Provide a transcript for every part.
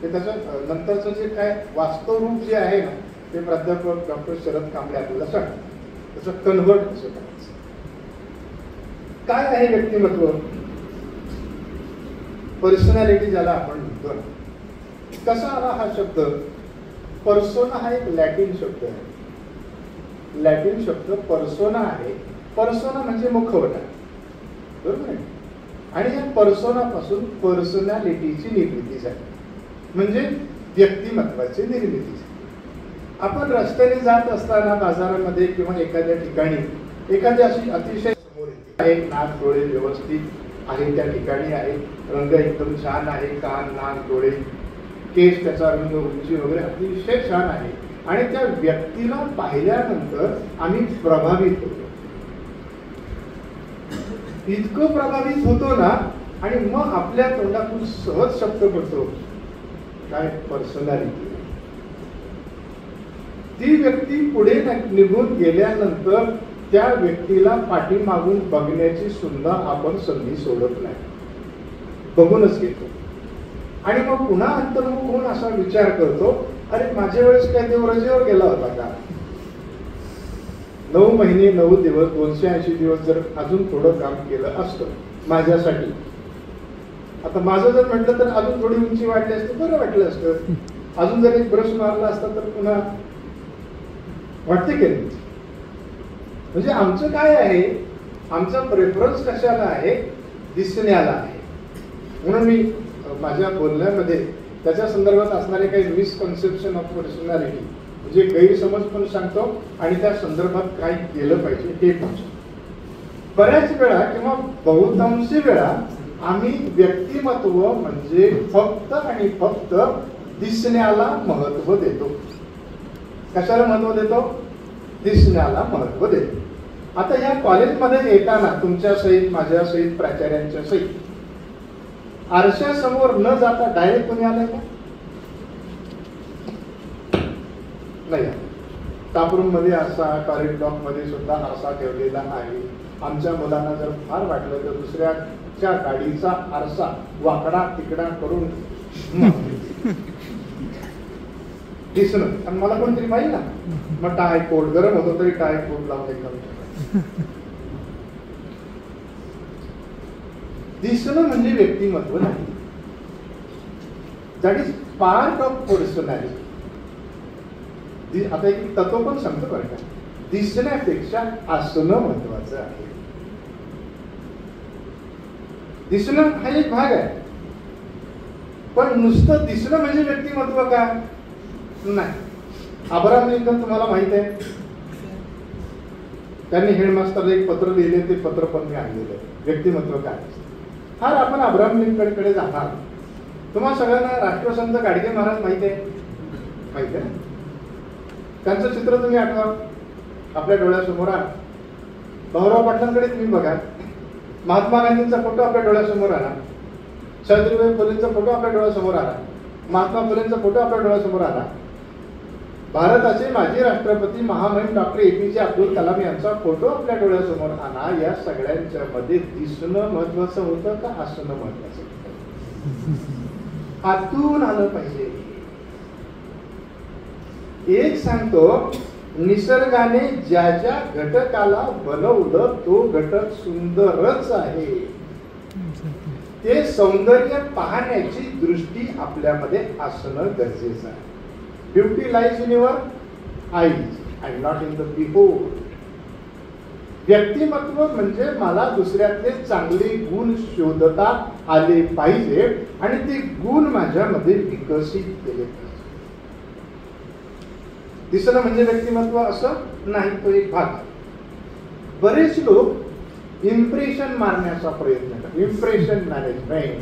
ते त्याचं नंतरचं जे काय वास्तव रूप जे आहे ना ते प्राध्यापक डॉक्टर शरद कांबळे आपल्याला सांगतात. त्याचं कन्व्हर्ट कसं करायचं. काय आहे व्यक्तिमत्व? पर्सनॅलिटी ज्याला आपण म्हणतो. कसा आला हा शब्द? पर्सोना हा एक लॅटिन शब्द आहे. लॅटिन शब्द पर्सोना आहे. पर्सोना म्हणजे मुखवटा, बरोबर आहे. आणि या पर्सोनापासून पर्सनॅलिटीची निर्मिती झाली, म्हणजे व्यक्तिमत्वाची निर्मिती झाली. आपण रस्त्याने जात असताना बाजारामध्ये किंवा एखाद्या ठिकाणी एखादी अशी अतिशय समोर येते, नाक डोळे व्यवस्थित आहे त्या ठिकाणी आहे, रंग एकदम छान आहे, कान नाक डोळे केस त्याचा रंग उंची वगैरे अतिशय छान आहे, आणि त्या व्यक्तीला पाहिल्यानंतर आम्ही प्रभावित होतो. इतकं प्रभावित होतो ना, आणि मग आपल्या तोंडातून सहज शब्द पडतो काय? पर्सनॅलिटी. ती व्यक्ती पुढे निघून गेल्यानंतर त्या व्यक्तीला पाठीमागून बघण्याची सुद्धा आपण संधी सोडत नाही, बघूनच घेतो. आणि मग पुन्हा अंतर्मुख होऊन असा विचार करतो, अरे माझ्या वेळेस काय देव रजेवर गेला होता का? 9 महिने 9 दिवस 280 दिवस जर अजून थोडं काम केलं असतं माझ्यासाठी, आता माझं जर म्हटलं तर अजून थोडी उंची वाढली असते, बरं वाटलं असतं. अजून जर एक ब्रश मारला असता तर पुन्हा वाटते की नाही? म्हणजे आमचं काय आहे, आमचा प्रेफरन्स कशाला आहे? दिसण्याला आहे. म्हणून मी माझ्या बोलण्यामध्ये त्याच्या संदर्भात असणारे काही मिसकन्सेप्शन ऑफ पर्सनॅलिटी म्हणजे गैरसमज पण सांगतो, आणि त्या संदर्भात काय केलं पाहिजे हे पण सांगतो. बऱ्याच वेळा किंवा बहुतांशी वेळा आम्ही व्यक्तिमत्व म्हणजे फक्त आणि फक्त दिसण्याला महत्व देतो. कशाला महत्व देतो? दिसण्याला महत्व देतो. आता या कॉलेजमध्ये येताना तुमच्या सहित, माझ्या सहित, प्राचार्यांच्या सहित आरशासमोर न जाता डायरेक्ट कोणी आलंय का? नाही. स्टाफरूम मध्ये असा, टॉयलेट ब्लॉक मध्ये सुद्धा आरसा ठेवलेला आहे. आमच्या मुलांना जर फार वाटलं तर दुसऱ्याच्या गाडीचा आरसा वाकडा तिकडा करून दिसणं. आणि मला कोणतरी पाहिजे ना, मग टाय कोट गरम होतो तरी टाय कोट लावून एकदम दिसणं म्हणजे व्यक्तिमत्व नाही. That is part of personality. आता एक तत्व पण सांगतो बरं का, दिसण्यापेक्षा असणं महत्वाचं आहे. दिसणं हा एक भाग आहे, पण नुसतं दिसणं म्हणजे व्यक्तिमत्व का? नाही. अब्राहम लिंकन तुम्हाला माहित आहे, त्यांनी हेडमास्टरला एक पत्र लिहिले, ते पत्र पण मी आणलेलं आहे. व्यक्तिमत्व काय? हा, आपण अब्राहम लिंकनकडे जाणार. तुम्हाला सगळ्यांना राष्ट्रसंत गाडगे महाराज माहिती आहे? माहिती आहे. त्यांचं चित्र तुम्ही आठवा, आपल्या डोळ्यासमोर आला. भाऊराव पाटलांकडे तुम्ही बघा, महात्मा गांधींचा फोटो आपल्या डोळ्यासमोर आला, सावित्रीबाई फुलेंचा फोटो आपल्या डोळ्यासमोर आला, महात्मा फुलेंचा फोटो आपल्या डोळ्यासमोर आला. भारताचे माजी राष्ट्रपती महामहिम डॉक्टर APJ अब्दुल कलाम यांचा फोटो आपल्या डोळ्यासमोर आला. या सगळ्यांच्या मध्ये दिसणं महत्वाचं होतं का असणं महत्वाचं होतं? आतून आलं पाहिजे. एक सांगतो, निसर्गाने ज्या ज्या घटकाला बनवलं तो घटक सुंदरच आहे. ते सौंदर्य पाहण्याची दृष्टी आपल्यामध्ये असणं गरजेचं आहे. Beauty lies in your eyes and not in the behold. व्यक्तिमत्व म्हणजे मला दुसऱ्यातले चांगले गुण शोधता आले पाहिजे आणि ते गुण माझ्यामध्ये विकसित केले पाहिजे. दिसणं म्हणजे व्यक्तिमत्व असं नाही, तो एक भाग. बरेच लोक इम्प्रेशन मारण्याचा प्रयत्न करतात. इम्प्रेशन मॅनेजमेंट,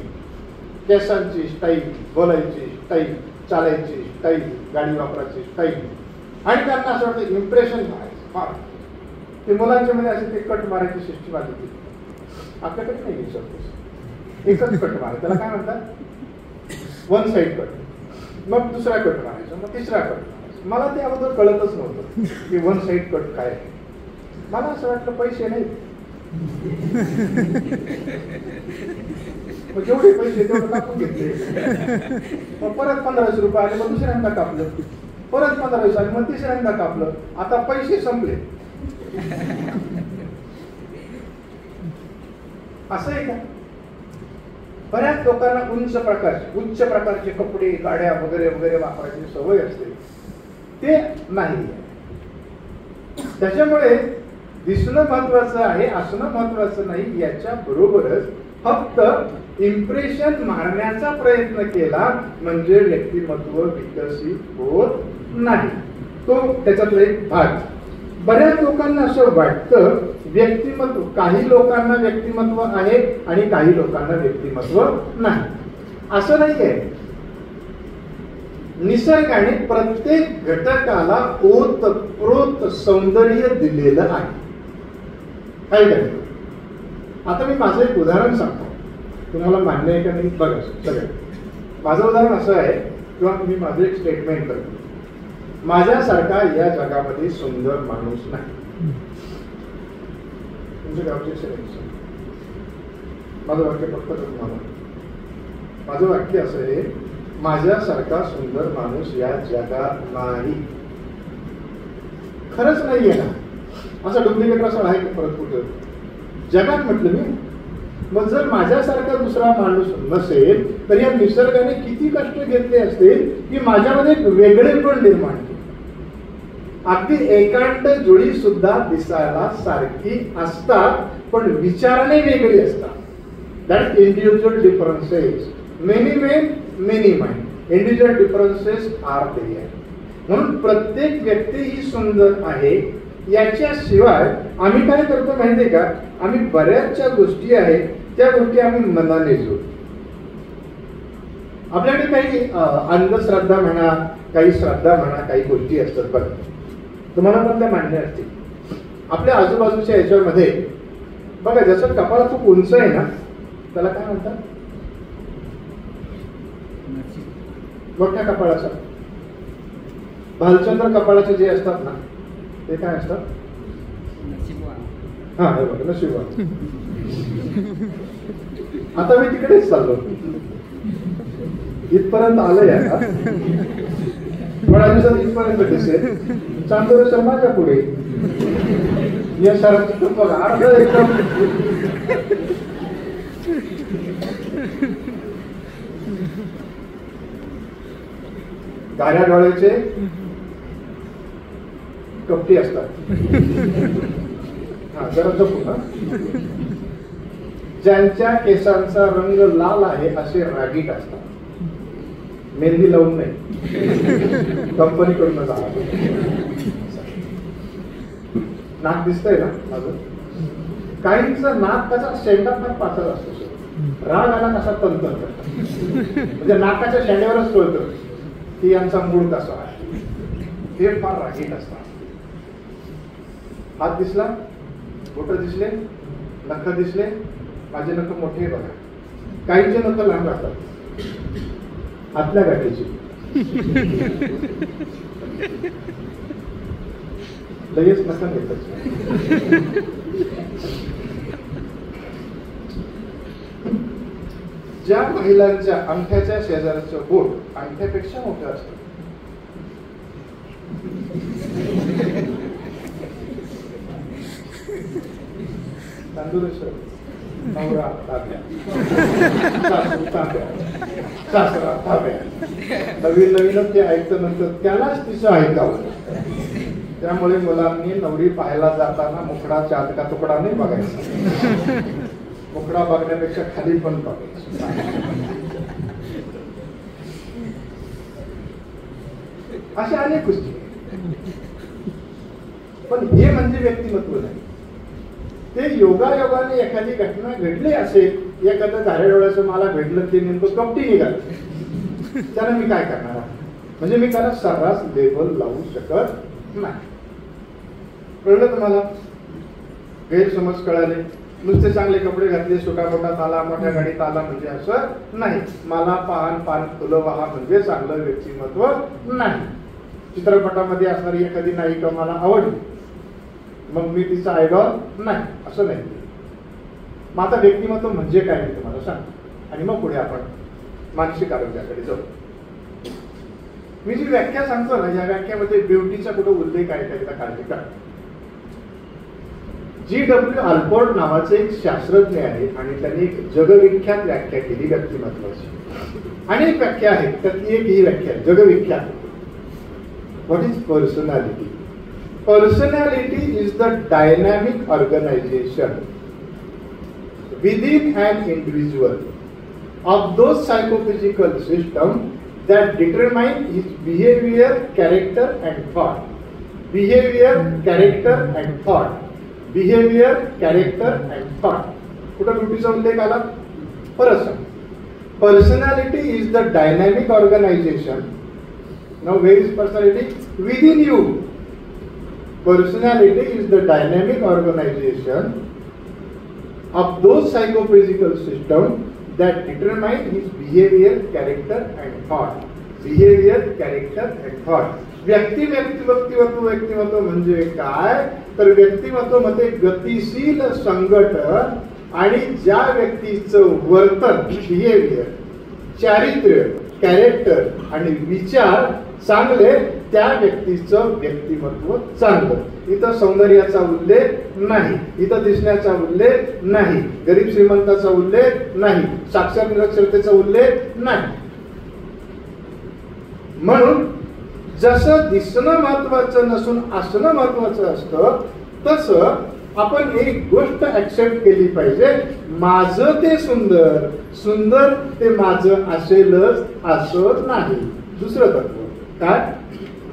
केसांची स्टाईल, बोलायची स्टाईल, चालायची स्टाईल, गाडी वापरायची स्टाईल, आणि त्यांना असं वाटतं इम्प्रेशन मारायचं. ते मुलांच्या मध्ये असे ते कट मारायची सिस्टीम आली होती. आपल्याकडे नाही विचारतोस, एकच कट मारायचं. त्याला काय म्हणतात? One side cut. मग दुसरा कट मारायचा, मग तिसरा कट मारायचा. मला ते अगोदर कळतच नव्हतं की वन साइड कट काय आहे. मला असं वाटलं पैसे नाही. मग जेवढे पैसे तेवढे कापून घेतले, मग परत 1500 रुपये आले, मग दुसऱ्यांदा कापलं, परत 1500 आले, मग तिसऱ्यांदा कापलं. आता पैसे संपले. असं आहे का? बऱ्याच लोकांना उच्च प्रकारचे कपडे, गाड्या वगैरे वगैरे वापरायची सवय असते, ते नाही. त्याच्यामुळे दिसणं महत्वाचं आहे, असणं महत्वाचं नाही. याच्या बरोबरच फक्त इम्प्रेशन मारण्याचा प्रयत्न केला म्हणजे व्यक्तिमत्व विकसित होत नाही. तो त्याच्यातला एक भाग. बऱ्याच लोकांना असं वाटतं व्यक्तिमत्व, काही लोकांना व्यक्तिमत्व आहे आणि काही लोकांना व्यक्तिमत्व नाही. असं नाही आहे. निसर्गाने प्रत्येक घटकाला ओतप्रोत सौंदर्य दिलेलं आहे. काय करायचं? आता मी माझं एक उदाहरण सांगतो, तुम्हाला मान्य आहे का नाही बघा. सगळं माझं उदाहरण असं आहे, किंवा मी माझं एक स्टेटमेंट करतो. माझ्यासारखा या जगामध्ये सुंदर माणूस नाही. तुमच्या गावचे सिलेक्शन माझं वाक्य फक्त तुम्हाला, माझं वाक्य असं आहे, माझ्यासारखा सुंदर माणूस या जगात नाही. खरंच नाहीये ना? असा डुप्लिकेट असं आहे की परत कुठं जगात म्हटलं मी. मग जर माझ्यासारखा दुसरा माणूस नसेल तर या निसर्गाने किती कष्ट घेतले असतील की माझ्यामध्ये एक वेगळेपण निर्माण केले. अगदी एकांत जोडी सुद्धा दिसायला सारखी असतात पण विचाराने वेगळी असतात. That individual differences, many men many mind, individual differences are there. म्हणून प्रत्येक व्यक्ती ही सुंदर आहे. याच्याशिवाय आम्ही काय करतो माहितीये का? आम्ही बऱ्याचशा गोष्टी आहेत त्या गोष्टी आम्ही मनाने जोडतो. आपल्याकडे काही अंधश्रद्धा म्हणा, काही श्रद्धा म्हणा, काही गोष्टी असतात बघा, तुम्हाला पण त्या मान्य असतील. आपल्या आजूबाजूच्या याच्यामध्ये बघा, जसं कपाळ खूप उंच आहे ना त्याला काय म्हणतात? मोठ्या कपाळाचा. भालचंद्र कपाळाचे जे असतात ना ते काय असतात? हा बघा, नशीबवान. आता मी तिकडेच चाललो, इथपर्यंत आलंय. आता थोड्या दिवसात इथपर्यंत दिसेल. चांदोर माझ्या पुढे या सर बघा अर्ध एकदम गाड्या डोळ्याचे कपटी असतात. हा जरा जपून. हा, ज्यांच्या केसांचा रंग लाल आहे असे रागीट असतात. मेहंदी लावून नाही, कंपनीकडून जा. नाक दिसतंय ना माझं? काहींचं नाक त्याचा शेंडात नाक पातळ असतो. राग आला कसा तंतन करतात, म्हणजे नाकाच्या शेंड्यावरच कळतं की यांचा मूड कसा आहे. हे फार रागीट असतात. हात दिसला, बोट दिसले, नख दिसले. माझे नख मोठे बघा. काहींचे नख लहान राहतात, आतल्या गाठीची. लगेच नख घेतात. ज्या महिलांच्या अंगठ्याच्या शेजारचं बोट अंगठ्यापेक्षा मोठं असतं नवरा ताब्या, सासू ताब्या, सासरा ताब्या. नवीन नवीनच ते ऐकतं, नंतर त्यालाच तिचं ऐकावं. त्यामुळे मुलांनी नवरी पाहायला जाताना मुखडा चादका तुकडा नाही बघायचा. मुखडा बघण्यापेक्षा खाली पण बघायचं. अशा अनेक गोष्टी. पण हे म्हणजे व्यक्तिमत्व नाही. ते योगायोगाने एखादी घटना घडली असेल, एखादं धाऱ्या डोळ्याचं मला भेटलं, ते नेमकं कपटी निघालं, त्याला मी काय करणार? म्हणजे मी त्याला सर्रास लेबल लावू शकत नाही. कळलं तुम्हाला? गैरसमज कळाले. नुसते चांगले कपडे घातले, सुटामोटात आला, मोठ्या गाडीत आला म्हणजे असं नाही. मला पान फुलं वाहा म्हणजे चांगलं व्यक्तिमत्व नाही. चित्रपटामध्ये असणारी एखादी नायिका मला आवडली, मग मी तिचा आयडॉल नाही असं नाही. मग आता व्यक्तिमत्व म्हणजे काय मी तुम्हाला सांगतो. आणि मग पुढे आपण मानसिक आरोग्याकडे जाऊ. मी जी व्याख्या सांगतो ना, या व्याख्यामध्ये ब्युटीचा कुठं उल्लेख आहे त्याचा काळजी करा. G.W. आल्पोर्ट नावाचे एक शास्त्रज्ञ आहे आणि त्यांनी एक जगविख्यात व्याख्या केली व्यक्तिमत्वाची. अनेक व्याख्या आहेत, त्यातली एक ही व्याख्या जगविख्यात. What is personality? Personality is the dynamic organization within an individual of those psychophysical systems that determine his behavior, character and thought. Behavior, character and thought. Behavior, character and thought. कुठं ब्युटीचा उल्लेख आला? Personality is the dynamic organization. Now where is personality? Within you. Personality is the dynamic organization of those psychophysical systems that determine his behavior, character and thought. Behavior, character and thought. व्यक्तिमत्व म्हणजे काय? तर व्यक्तिमत्व मध्ये गतिशील संघटन आणि ज्या व्यक्तीचं वर्तन, बिहेवियर, चारित्र्य, कॅरेक्टर आणि विचार चांगले, त्या व्यक्तीचं व्यक्तिमत्व चांगलं. इथं सौंदर्याचा उल्लेख नाही, इथं दिसण्याचा उल्लेख नाही, गरीब श्रीमंताचा उल्लेख नाही, साक्षर निरक्षरतेचा उल्लेख नाही. म्हणून जसं दिसणं महत्वाचं नसून असणं महत्वाचं असतं, तसं आपण एक गोष्ट ऍक्सेप्ट केली पाहिजे, माझं ते सुंदर, सुंदर ते माझं असेलच असं नाही. दुसरं तत्व काय?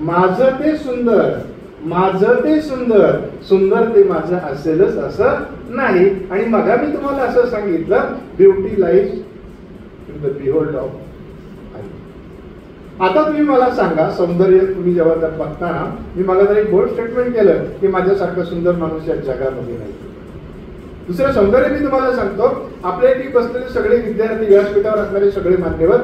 माझं ते सुंदर, माझं ते सुंदर, सुंदर ते माझं असेलच असं नाही. आणि मग मी तुम्हाला असं सांगितलं, beauty lies in the behold of. आता तुम्ही मला सांगा, सौंदर्य तुम्ही जेव्हा तर बघता ना, मी मला तर एक बोल्ड स्टेटमेंट केलं की माझ्यासारखा सुंदर माणूस या जगामध्ये नाही. दुसरं सौंदर्य मी तुम्हाला सांगतो, आपल्या इथे बसलेले सगळे विद्यार्थी, व्यासपीठावर असणारे सगळे मान्यवर,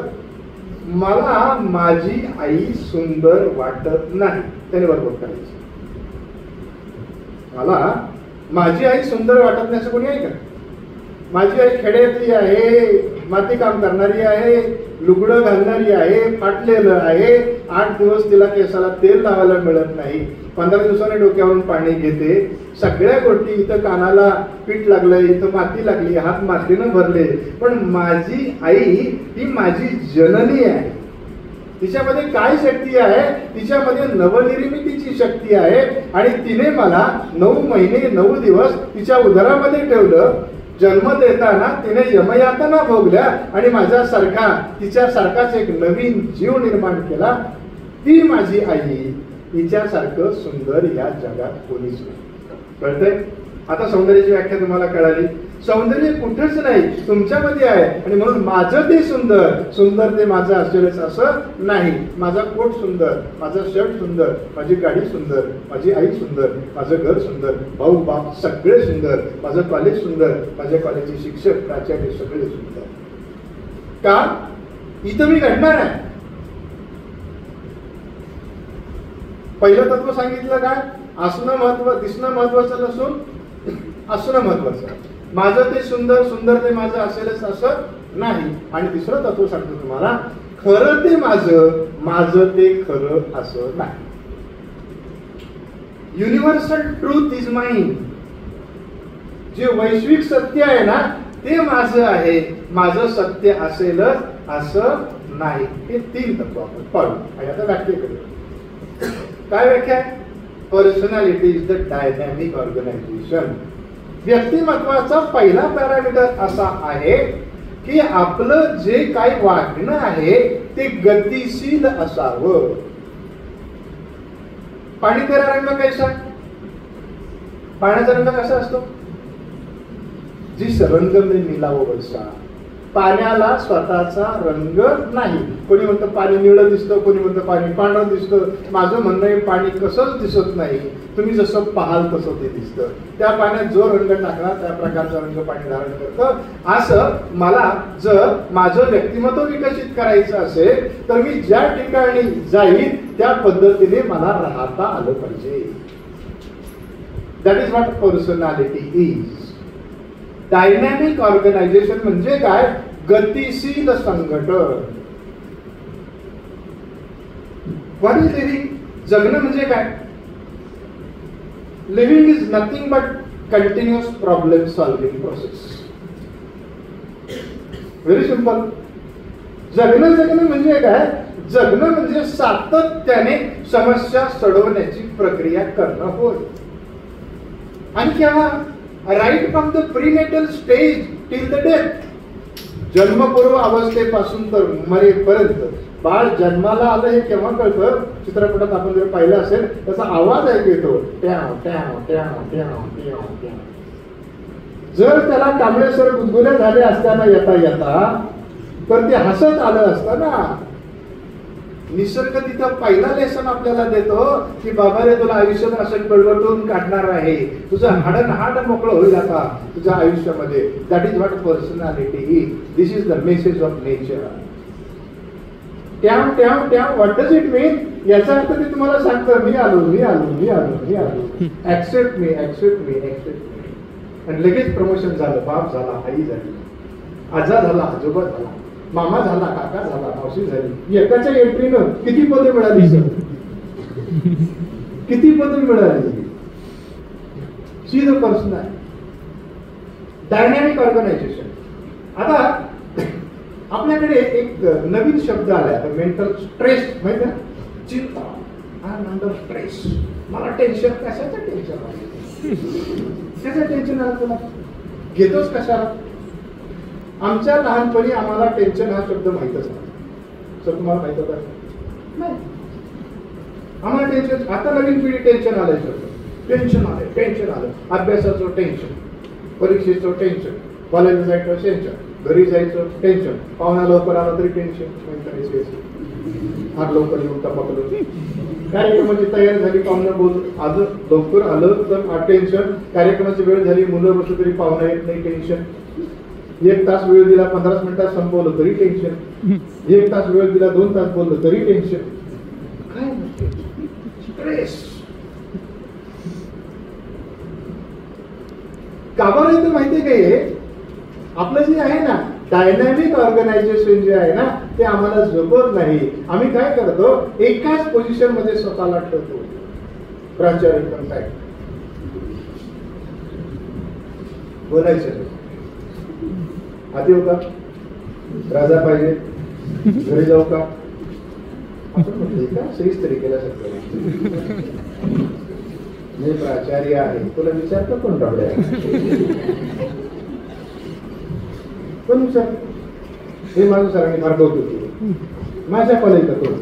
मला माझी आई सुंदर वाटत नाही, त्याने बरोबर करायचं. मला माझी आई सुंदर वाटत नाही असं कोणी आहे का? माझी आई खेड्यातली आहे, माती काम करणारी आहे, लुगडं घालणारी आहे, फाटलेलं आहे, 8 दिवस तिला केसाला तेल लावायला मिळत नाही, 15 दिवसाने डोक्यावरून पाणी घेते, सगळ्या गोष्टी, इथं कानाला पीठ लागलंय, इथं माती लागली, हात मातीनं भरले, पण माझी आई ही माझी जननी आहे. तिच्यामध्ये काय शक्ती आहे? तिच्यामध्ये नवनिर्मितीची शक्ती आहे. आणि तिने मला 9 महिने 9 दिवस तिच्या उदरामध्ये ठेवलं. जन्म देताना तिने यमयातना भोगल्या आणि माझ्यासारखा, तिच्यासारखाच एक नवीन जीव निर्माण केला. ती माझी आई. तिच्यासारखं सुंदर या जगात कोणीच नाही. कळतंय? आता सौंदर्याची व्याख्या तुम्हाला कळाली. सौंदर्य कुठेच नाही, तुमच्यामध्ये आहे. आणि म्हणून माझं ते सुंदर, सुंदर ते माझं असेलच असं नाही. माझा कोट सुंदर, माझा शर्ट सुंदर, माझी गाडी सुंदर, माझी आई सुंदर, माझं घर सुंदर, भाऊ बाप सगळे सुंदर, माझं कॉलेज सुंदर, माझ्या कॉलेजचे शिक्षक, प्राचार्य सगळे सुंदर. का? इथं मी घडणार आहे. पहिलं तत्व सांगितलं काय? असणं महत्व, दिसणं महत्वाचं नसून असणं महत्वाचं. माझं ते सुंदर, सुंदर ते माझं असेलच असं नाही. आणि तिसरं तत्व सांगतो तुम्हाला, खरं ते माझं, माझं ते खरं असं नाही. Universal truth is mine. जे वैश्विक सत्य आहे ना, ते माझं आहे, माझं सत्य असेलच असं नाही. हे 3 तत्व आपण पाहू. आणि आता व्याख्येकडे. काय व्याख्या आहे? Personality is the dynamic organization. व्यक्तिमत्वाचा पहिला पॅरामीटर असा आहे की आपलं जे काही वागणं आहे ते गतिशील असावं. पाणी तेरा रंग कैसा? पाण्याचा रंग कसा असतो? जिस रंग में मिला वो वैसा. पाण्याला स्वतःचा रंग नाही. कोणी म्हणतं पाणी निळं दिसतं, कोणी म्हणतं पाणी पांढरं दिसतं. माझं म्हणणं आहे, पाणी कसंच दिसत नाही, तुम्ही जसं पाहाल तसं ते दिसतं. त्या पाण्यात जो रंग टाकला त्या प्रकारचा रंग पाणी धारण करतं. असं मला जर माझं व्यक्तिमत्व विकसित करायचं असेल तर मी ज्या ठिकाणी जाईल त्या पद्धतीने मला राहता आलं पाहिजे. That is what personality is. Dynamic organization म्हणजे काय? गतिशील संघटन. What is living? जगणं म्हणजे काय? Living is nothing but continuous problem solving process. Very simple. जगणं म्हणजे काय? जगणं म्हणजे सातत्याने समस्या सोडवण्याची प्रक्रिया करणं होय. आणि केव्हा? Right from the prenatal stage till the death. जन्मपूर्व अवस्थेपासून तर मरेपर्यंत. बाळ जन्माला आलं हे केव्हा कळतं? चित्रपटात आपण जर पाहिलं असेल त्याचा आवाज ऐकू येतो, ट्याव ट्याव ट्याव ट्याव ट्याव ट्याव. जर त्याला कांबळे सर गुदगुल्या झाले असताना येता येता तर ते हसत आलं असतं ना. निसर्ग तिथं पहिला लेसन आपल्याला देतो की बाबा रे, तुला आयुष्यात असं कळवटून काढणार आहे, तुझं हाडन हाड मोकळं होईल आता तुझ्या आयुष्यामध्ये. That is what personality is. This is the message of nature. ट्याव ट्याव ट्याव. What does it mean? याचा अर्थ ते तुम्हाला सांगतं, मी आलो मी आलो मी आलो मी आलो, ऍक्सेप्ट मी ऍक्सेप्ट मी ऍक्सेप्ट मी. आणि लगेच प्रमोशन झालं, बाप झाला, आई झाली, आजा झाला, आजोबा झाला, मामा झाला, काका झाला, मावशी झाली. एकाच्या एंट्रीनं किती पदं मिळाली सर? किती पदं मिळाली? See the personal dynamic organization. आता आपल्याकडे एक नवीन शब्द आलाय, मेंटल स्ट्रेस. माहिती आहे? चिंता. I am under stress. मला टेन्शन. कशाचं टेन्शन आलं? कशाचं टेन्शन आलं तुला? घेतोच कशाला? आमच्या लहानपणी आम्हाला टेन्शन हा शब्द माहितच नाही. सर तुम्हाला माहित होता? नाही. आम्हाला टेन्शन. आता नवीन पिढी टेन्शन आलंय शब्द. टेन्शन आलंय, टेन्शन आलं. अभ्यासाचं टेन्शन, परीक्षेचं टेन्शन, कॉलेजला जायचं टेन्शन, घरी जायचं टेन्शन, पाहुणा लवकर आला तरी टेन्शन. आज लवकर येऊन टपकलो, कार्यक्रमाची तयारी झाली, पाहुणा बोल आज लवकर आलं तर टेन्शन. कार्यक्रमाची वेळ झाली, मुलं बसलं तरी पाहुणा येत नाही, टेन्शन. 1 तास वेळ दिला, 15 मिनिटात संपवलं तरी टेन्शन. 1 तास वेळ दिला, 2 तास बोललं तरी टेन्शन. काय स्ट्रेस. का बरं येतं माहितीये काय? आपलं जे आहे ना डायनॅमिक ऑर्गनायझेशन जे आहे ना ते आम्हाला जमत नाही. आम्ही काय करतो? एकाच पोझिशन मध्ये स्वतःला ठेवतो. प्राचार्य पण काय बोलायचं? आधी होता राजा पाहिजे, घरी जाऊ का? आपण म्हटलं का श्रीच तरी केल्यासारखं. मी प्राचार्य आहे, तुला विचारतो कोण रावड्या? पण सर हे माझं सरांनी फार कौतुक केलं. माझ्या कॉलेजला तो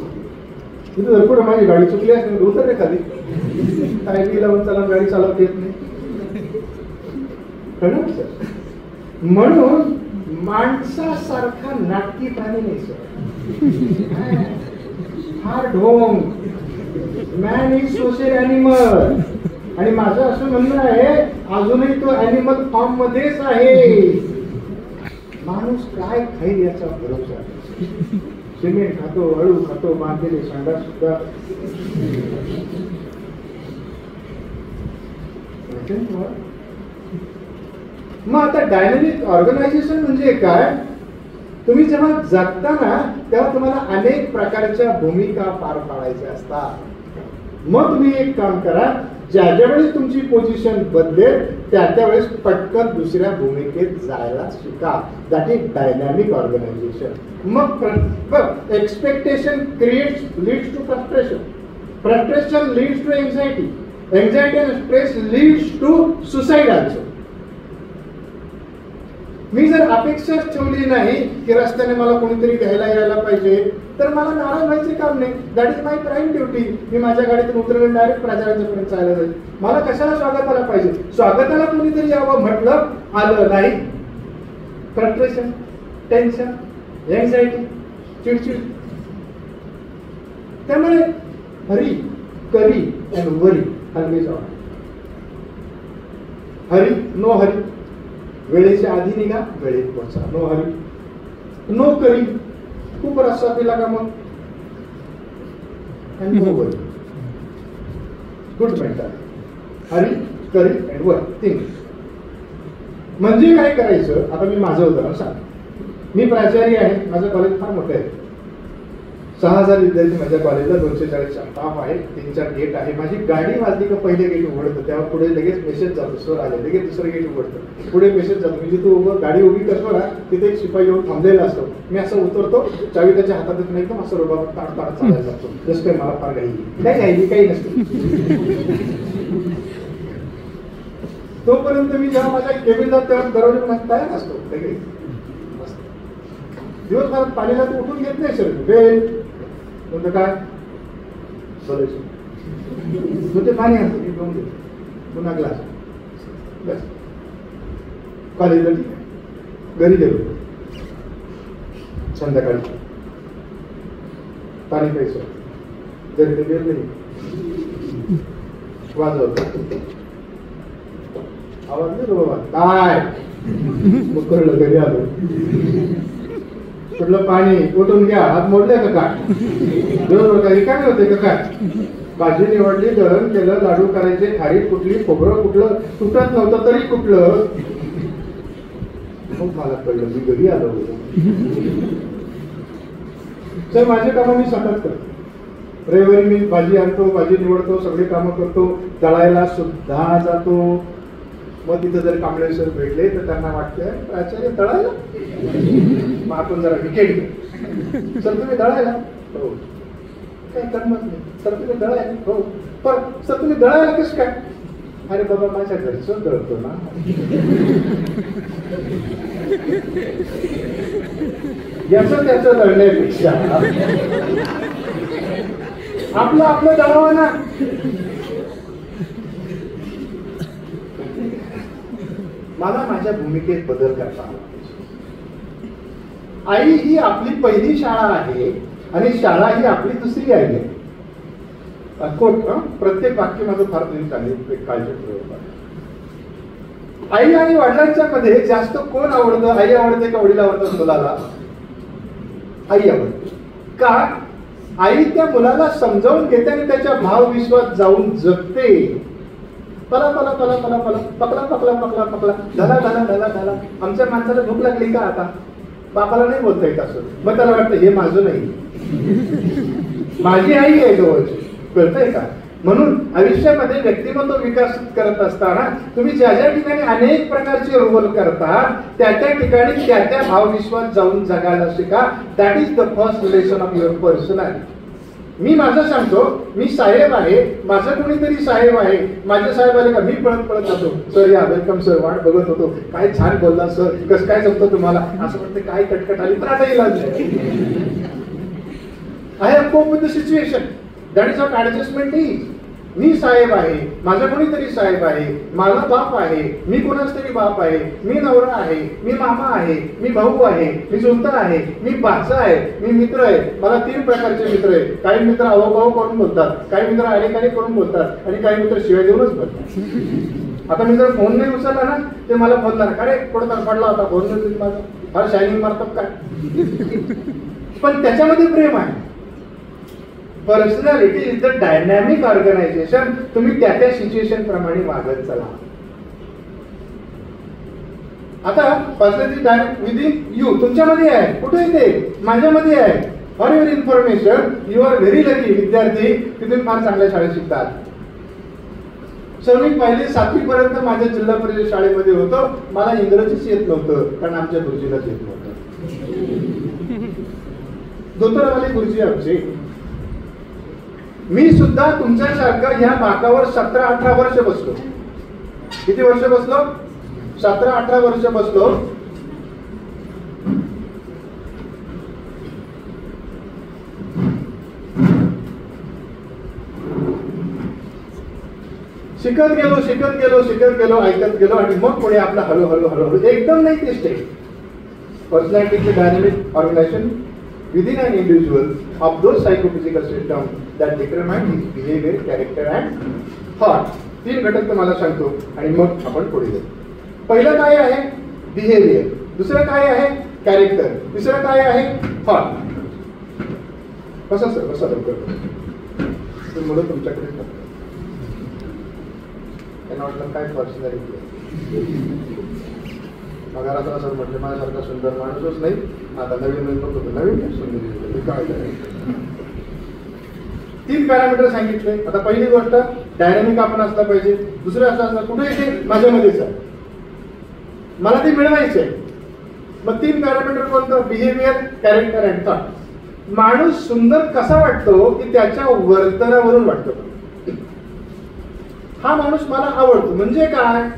तिथं जर पुढे माझी गाडी चुकली असते उतर रे खाली. टायरी लावून चला गाडी चालवता येत नाही. कळलं सर? म्हणून माणसासारखा नाटकी प्राणी नाही सर. हा ढोंग. Man is social animal. आणि माझं असं म्हणणं आहे अजूनही तो ॲनिमल फॉर्म मध्येच आहे. माणूस काय खाईल याचा भरोसा. सिमेंट खातो, अळू खातो, बांधलेले संडास सुद्धा. मग आता डायनॅमिक ऑर्गनायझेशन म्हणजे काय? तुम्ही जेव्हा जगता ना तेव्हा तुम्हाला अनेक प्रकारच्या भूमिका पार पाडायच्या असतात. मग तुम्ही एक काम करा, ज्या वेळेस तुमची पोझिशन बदलेल त्या वेळेस पटकन दुसऱ्या भूमिकेत जायला शिका. That is dynamic organisation. मग expectation leads to frustration, frustration leads to anxiety, anxiety and stress leads to suicide also. मी जर अपेक्षाच ठेवली नाही की रस्त्याने मला कोणीतरी घ्यायला यायला पाहिजे तर मला नाराज व्हायचे काम नाही. That is my prime duty. मी माझ्या गाडीतून उतरले डायरेक्ट प्राचार्यांच्यापर्यंत जायला जाईल. मला कशाला स्वागताला पाहिजे? स्वागताला कोणीतरी यावं म्हटलं, आलं नाही. फ्रस्ट्रेशन, टेन्शन, एन्झायटी, चिडचिड. त्यामुळे hurry, curry and worry always on. Hurry, no hurry. वेळेच्या आधी निघा, वेळेत पोहोचा. No hurry, no curry. खूप रस्सा पिला का मग good mental. Hurry, curry and work. Think. म्हणजे काय करायचं? आता मी माझं उदाहरण सांग. मी प्राचार्य आहे, माझं कॉलेज फार मोठं आहे, 6000 विद्यार्थी माझ्या कॉलेजला, 240 स्टाफ आहे, 3-4 गेट आहे. माझी गाडी वाजली का पहिले गेट उघडतं, तेव्हा पुढे लगेच मेसेज जातो, सर आले, लगेच दुसरं गेट उघडतं, पुढे मेसेज जातो. मी जिथे गाडी उभी करतो ना तिथे एक शिपाई येऊन थांबलेला असतो. मी असं उतरतो, चावी त्याच्या हातात येत नाही, एकदम असं रोबा ताड ताड चालायला लागतो. जसं काही मला फार काही काही नसतं. तोपर्यंत मी जेव्हा माझ्या केबिन जातो तेव्हा दरवाजा पण तयार असतो. दिवसभरात पाणीला तू उठून घेत नाही सर, म्हणजे काय बोलायचं ते पाणी आणतो, मी घेऊन देतो, पुन्हा ग्लास बस. कॉलेजला ठीक आहे, घरी गेलो संध्याकाळी पाणी प्यायचं, जरी ते गेलं नाही वाजवतो, आवाज नाही बाबा काय, मग कळलं घरी आलो, कुठलं पाणी उठून घ्या, हात मोडले का काय, दिवसभर काही काय होते का काय, भाजी निवडली, दळण केलं, लाडू करायचे, खारीक कुठली, खोबरं कुठलं, तुटत नव्हतं तरी कुठलं. मग मला कळलं मी घरी आलो होतो. सर माझे कामं मी स्वतःच करतो. रविवारी मी भाजी आणतो, भाजी निवडतो, सगळी कामं करतो, दळायला सुद्धा जातो. मग तिथं जर कांबळे सर भेटले तर त्यांना वाटतं प्राचार्य दळायला, मग आपण जरा विकेट घेऊ. सर तुम्ही दळायला, हो काही करमत नाही. सर तुम्ही दळायला, हो पण सर तुम्ही दळायला कसं काय, अरे बाबा माझ्या घरचं दळतो ना. याचं त्याचं दळण्यापेक्षा आपलं आपलं दळावं ना. मला माझ्या भूमिकेत बदल करता आला. आई ही आपली पहिली शाळा आहे आणि शाळा ही आपली दुसरी आई आहे. प्रत्येक वाक्य माझं फार तुम्ही चांगली काळजी ठेवता. आई आणि वडिलांच्या मध्ये जास्त कोण आवडतं, आई आवडते का वडील आवडतं मुलाला? आई आवडते. का? आई त्या मुलाला समजावून घेते आणि त्याच्या भावविश्वास जाऊन जगते. पला पला पला पला पला पकला पकला पकला पकला धला धला धला धला. आमच्या माणसाला भूक लागली का आता? बापाला नाही बोलता येत असं. मग त्याला वाटतं हे माझं नाही, माझी आई आहे जवळची. कळतंय का? म्हणून आयुष्यामध्ये व्यक्तिमत्व विकसित करत असताना तुम्ही ज्या ज्या ठिकाणी अनेक प्रकारचे रोल करता त्या त्या ठिकाणी त्या त्या भावविश्वास जाऊन जगायला शिका. That is the first relation of your personality. मी माझं सांगतो, मी साहेब आहे, माझं कोणीतरी साहेब आहे, माझे साहेब आले का मी पळत पळत जातो, सर या वेलकम सर, वाट बघत होतो, काय छान बोलला सर, कसं काय जमतं तुम्हाला, असं वाटतं काय कटकट आली, पण आता इलाज I have cope with the situation. That is what adjustment is. मी साहेब आहे, माझा कोणीतरी साहेब आहे, माझा बाप आहे, मी कोणाच तरी बाप आहे, मी नवरा आहे, मी मामा आहे, मी भाऊ आहे, मी चुलता आहे, मी भाचा आहे, मी मित्र आहे. मला 3 प्रकारचे मित्र आहेत. काही मित्र अवभाव करून बोलतात, काही मित्र अनेकाने करून बोलतात आणि काही मित्र शिवाय देऊनच बोलतात. आता मी जर फोन नाही उचलला ना ते मला बोलणार, अरे कुठं पडला होता फोन नाही माझा, फार शायनिंग मारतात काय. पण त्याच्यामध्ये प्रेम आहे. Personality is the dynamic organization. तुम्ही त्या त्या सिच्युएशन प्रमाणे वागत चला. आता पर्सनॅलिटी डायनॅमिक विदिन यू, तुमच्यामध्ये आहे. कुठे येते? माझ्यामध्ये आहे. For your information, you are very lucky विद्यार्थी, तिथून फार चांगल्या शाळेत शिकतात. सर मी पहिले 7वी पर्यंत माझ्या जिल्हा परिषद शाळेमध्ये होतो. मला इंग्रजीच येत नव्हतं कारण आमच्या गुरुजीलाच येत नव्हतं. धोतरवाले गुरुजी आमचे. मी सुद्धा तुमच्यासारखं ह्या बाकावर 17-18 वर्ष बसलो. किती वर्ष बसलो? 17-18 वर्ष बसलो. शिकत गेलो शिकत गेलो शिकत गेलो ऐकत गेलो आणि मग पुढे आपला हळूहळू हळूहळू एकदम नाही ते स्टेज. पर्सनॅलिटीचे dynamic organisation within an individual of those psychophysical systems that determine his behavior, character and thought. 3 घटक तुम्हाला सांगतो आणि मग आपण पुढे जाऊ. पहिलं काय आहे? बिहेवियर. दुसरं काय आहे? कॅरेक्टर. तिसरं काय आहे? थॉट. कसं सर? कसं लवकर मुलं तुमच्याकडे त्यांना वाटलं काय पर्सनॅलिटी आहे. पगाराचा सर म्हटलं माझ्यासारखा सुंदर माणूसच नाही, आता नवीन बघतो नवीन काय 3 पॅरामीटर सांगितले. आता पहिली गोष्ट डायनामिक आपण असला पाहिजे. दुसरं असं असलं कुठे येते माझ्यामध्येच आहे, मला ते मिळवायचं आहे. मग 3 पॅरामीटर कोणतं? Behaviour, character and thought. माणूस सुंदर कसा वाटतो की त्याच्या वर्तनावरून वाटतो. हा माणूस मला आवडतो म्हणजे काय?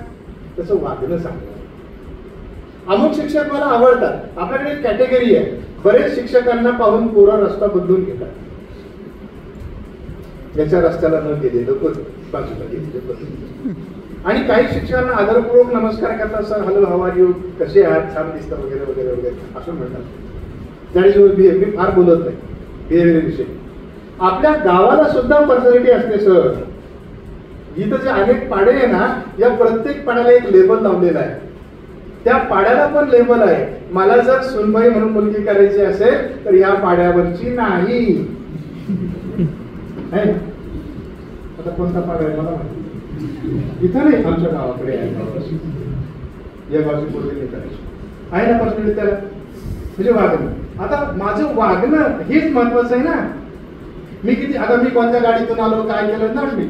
त्याचं वागणं चांगलं. अमुक शिक्षक मला आवडतात. आपल्याकडे एक कॅटेगरी आहे, बरेच शिक्षकांना पाहून पोरं रस्ता बदलून घेतात. याच्या रस्त्याला न गेलेलं बाजूला गेलेलं. आणि काही शिक्षकांना आदरपूर्वक नमस्कार करतात, sir hello how are you, कसे आहात, छान दिसतात वगैरे वगैरे वगैरे असं म्हणतात. त्याच्यावर मी फार बोलत नाही बिहेवियर विषयी. आपल्या गावाला सुद्धा पर्सनॅलिटी असते सर. इथं जे अनेक पाडे आहे ना, या प्रत्येक पाड्याला एक लेबल लावलेला आहे. त्या पाड्याला पण लेबल आहे. मला जर सुनबाई म्हणून मुलगी करायची असेल तर या पाड्यावरची नाही. आता कोणता पाडा आहे मला माहिती, इथं नाही, आमच्या गावाकडे आहे. या गावची मुलगी नाही करायची आहे ना पर्सनॅलिटी त्याला, म्हणजे वागणं. आता माझं वागणं हेच महत्वाचं आहे ना. मी किती, आता मी कोणत्या गाडीतून आलो, काय केलं ना, मी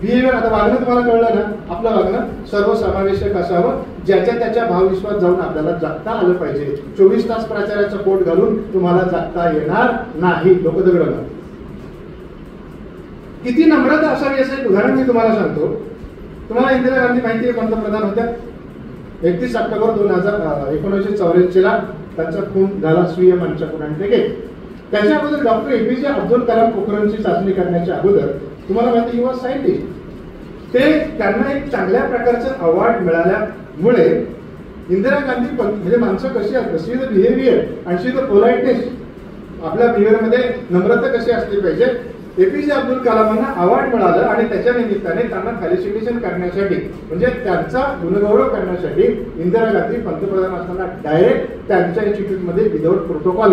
बिहेवियर. आता वागणं तुम्हाला कळलं ना. आपलं वागणं सर्वसमावेशक असावं, ज्याच्या त्याच्या भावविश्वास जाऊन आपल्याला जगता आलं पाहिजे. 24 तास प्राचार्याचं पोट घालून तुम्हाला जगता येणार नाही. लोक दगड. किती नम्रता असावी असं एक उदाहरण मी तुम्हाला सांगतो. तुम्हाला इंदिरा गांधी माहिती आहे पंतप्रधान होत्या. 31 ऑक्टोबर 1984 ला त्यांचा खून झाला स्वीय मंचाकडून आणि ते गेले. त्याच्या अगोदर डॉक्टर एपीजे अब्दुल कलाम पोखरणची चाचणी करण्याच्या अगोदर तुम्हाला माहिती युवा सायंटिस्ट, ते त्यांना एक चांगल्या प्रकारचं अवॉर्ड मिळाल्यामुळे इंदिरा गांधी म्हणजे माणसं कशी आहेत, कशी द बिहेवियर आणि शी द पोलाइटनेस, आपल्या बिहेवियरमध्ये नम्रता कशी असली पाहिजे. एपीजे अब्दुल कलामांना अवॉर्ड मिळालं आणि त्याच्या निमित्ताने त्यांना फेलिसिटेशन करण्यासाठी, म्हणजे त्यांचा गुणगौरव करण्यासाठी इंदिरा गांधी पंतप्रधान असताना डायरेक्ट त्यांच्या इन्स्टिट्यूटमध्ये विदाउट प्रोटोकॉल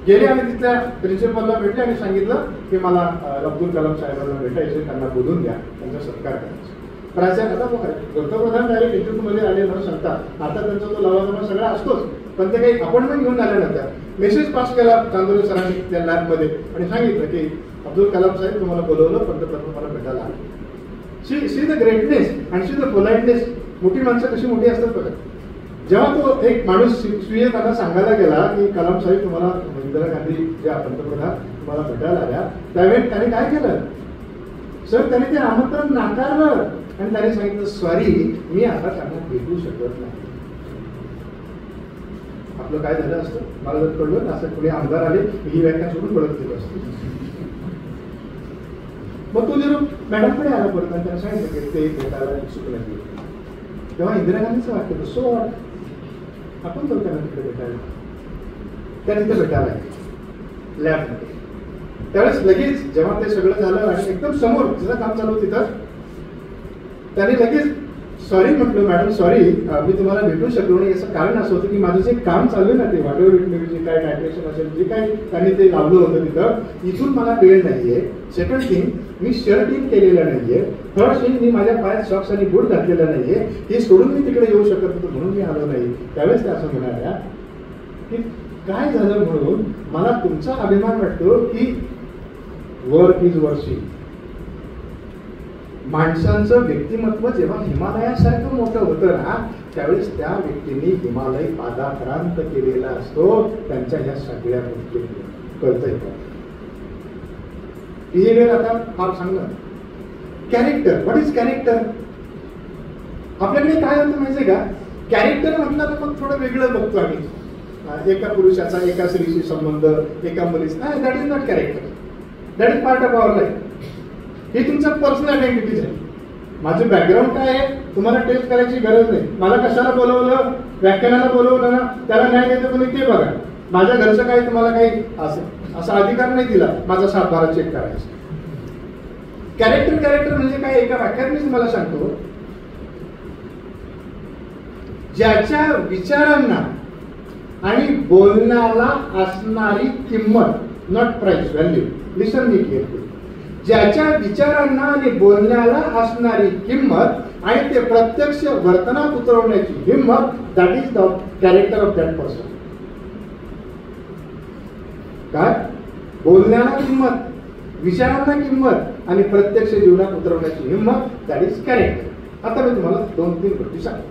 गेले आणि तिथल्या प्रिन्सिपलला भेटले आणि सांगितलं की मला अब्दुल कलाम साहेबांना भेटायचे, त्यांना बोलून घ्या, त्यांचा सत्कार करायचा. प्राचार्य आता बघा पंतप्रधान डायरेक्ट इन्स्टिट्यूटमध्ये आले म्हणून सांगतात. आता त्यांचा तो लवाजमा सगळा असतोच, पण ते काही अपॉइंटमेंट घेऊन आल्यानंतर मेसेज पास केला चांदोली सरांनी त्या लॅबमध्ये आणि सांगितलं की अब्दुल कलाम साहेब तुम्हाला बोलवलं, पंतप्रधान मला भेटायला आले. शी द ग्रेटनेस आणि शी द पोलाइटनेस. मोठी माणसं कशी मोठी असतात बघा. जेव्हा तो एक माणूस स्वीय त्यांना सांगायला गेला की कलाम साहेब तुम्हाला इंदिरा गांधी ज्या पंतप्रधान तुम्हाला भेटायला आल्या, त्यावेळी त्याने काय केलं सर, त्याने ते आमंत्रण नाकारलं आणि त्याने सांगितलं सॉरी मी आता त्यांना भेटू शकत नाही. आपलं काय झालं असतं, मला जर कळलं असं पुढे आमदार आले ही व्याख्या सोडून पळत गेलो असतो. मग तो जर मॅडमकडे आला परत आणि त्यांना सांगितलं की ते भेटायला इच्छुक नाही. तेव्हा इंदिरा गांधीचं वाटतं सो आपण जाऊ त्यांना तिकडे भेटायला. त्या तिथे भेटायला लॅबमध्ये. त्यावेळेस लगेच जेव्हा ते सगळं झालं आणि एकदम समोर जिथं काम चालू होतं तिथं त्याने लगेच सॉरी म्हटलं, मॅडम सॉरी मी तुम्हाला भेटू शकलो नाही. याचं कारण असं होतं की माझं जे काम चालू आहे ना ते वाटेवर जे काय टायट्रेशन असेल जे काही त्यांनी ते लावलं होतं तिथं, इथून मला वेळ नाहीये. Second thing me shirt in केलेलं नाहीये. थर्ड थिंग मी माझ्या पायात सॉक्स आणि बूट घातलेला नाहीये. हे सोडून मी तिकडे येऊ शकत होतो म्हणून मी आलो नाही. त्यावेळेस त्या असं म्हणाल्या की काय झालं म्हणून मला तुमचा अभिमान वाटतो की वर्क इज वर्शिंग. माणसांचं व्यक्तिमत्व जेव्हा हिमालयासारखं मोठं होतं ना त्यावेळेस त्या व्यक्तींनी हिमालय पादाक्रांत केलेला असतो. त्यांच्या ह्या सगळ्या गोष्टी कळतंय का? बिहेवियर आता फार सांगणं. Character, what is character? आपल्याकडे काय होतं माहितीये का, कॅरेक्टर म्हटलं तर मग थोडं वेगळं बघतो आम्ही. एका पुरुषाचा एका स्त्रीशी संबंध, एका मुलीचा, that is not character. That is part of our life. हे तुमचं पर्सनल आयडेंटिटीज आहे. माझं बॅकग्राऊंड काय आहे तुम्हाला टेस्ट करायची गरज नाही. मला कशाला बोलवलं, व्याख्यानाला बोलवलं ना, त्याला न्याय देतो तुम्ही ते बघा. माझ्या घरचं काय तुम्हाला काही असा अधिकार नाही दिला माझा 7-12 चेक करायचा. कॅरेक्टर म्हणजे काय, एका वाक्यात मी तुम्हाला सांगतो, ज्याच्या विचारांना आणि बोलण्याला असणारी किंमत, not price, value. Listen me carefully. ज्याच्या विचारांना आणि बोलण्याला असणारी किंमत आणि ते प्रत्यक्ष वर्तनात उतरवण्याची हिंमत, that is the character of that person. काय? बोलण्याला किंमत, विचारांना किंमत आणि प्रत्यक्ष जीवनात उतरवण्याची हिंमत, दॅट इज कॅरेक्टर. आता मी तुम्हाला 2-3 गोष्टी सांगतो.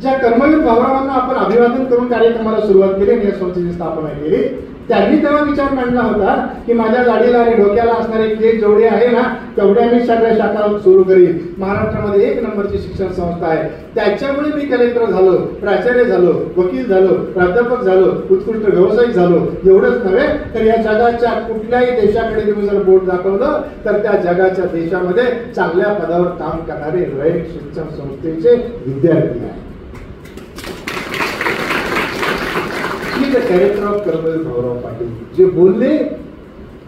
ज्या कर्मवीर भाऊरावांना आपण अभिवादन करून कार्यक्रमाला सुरुवात केली आणि या संस्थेची स्थापना केली, त्यांनी तेव्हा विचार मांडला होता की माझ्या गाडीला आणि डोक्याला असणारे केस जेवढे आहे ना तेवढ्या मी सगळ्या शाखा सुरू करीन. महाराष्ट्रामध्ये 1 नंबरची शिक्षण संस्था आहे, त्याच्यामुळे मी कलेक्टर झालो, प्राचार्य झालो, वकील झालो, प्राध्यापक झालो, उत्कृष्ट व्यावसायिक झालो. एवढंच नव्हे तर या जगाच्या कुठल्याही देशाकडे तुम्ही जर बोट दाखवलं तर त्या जगाच्या देशामध्ये चांगल्या पदावर काम करणारे रयत शिक्षण संस्थेचे विद्यार्थी आहेत. Character of Karmaveer Bhaurao Patil. जे बोलले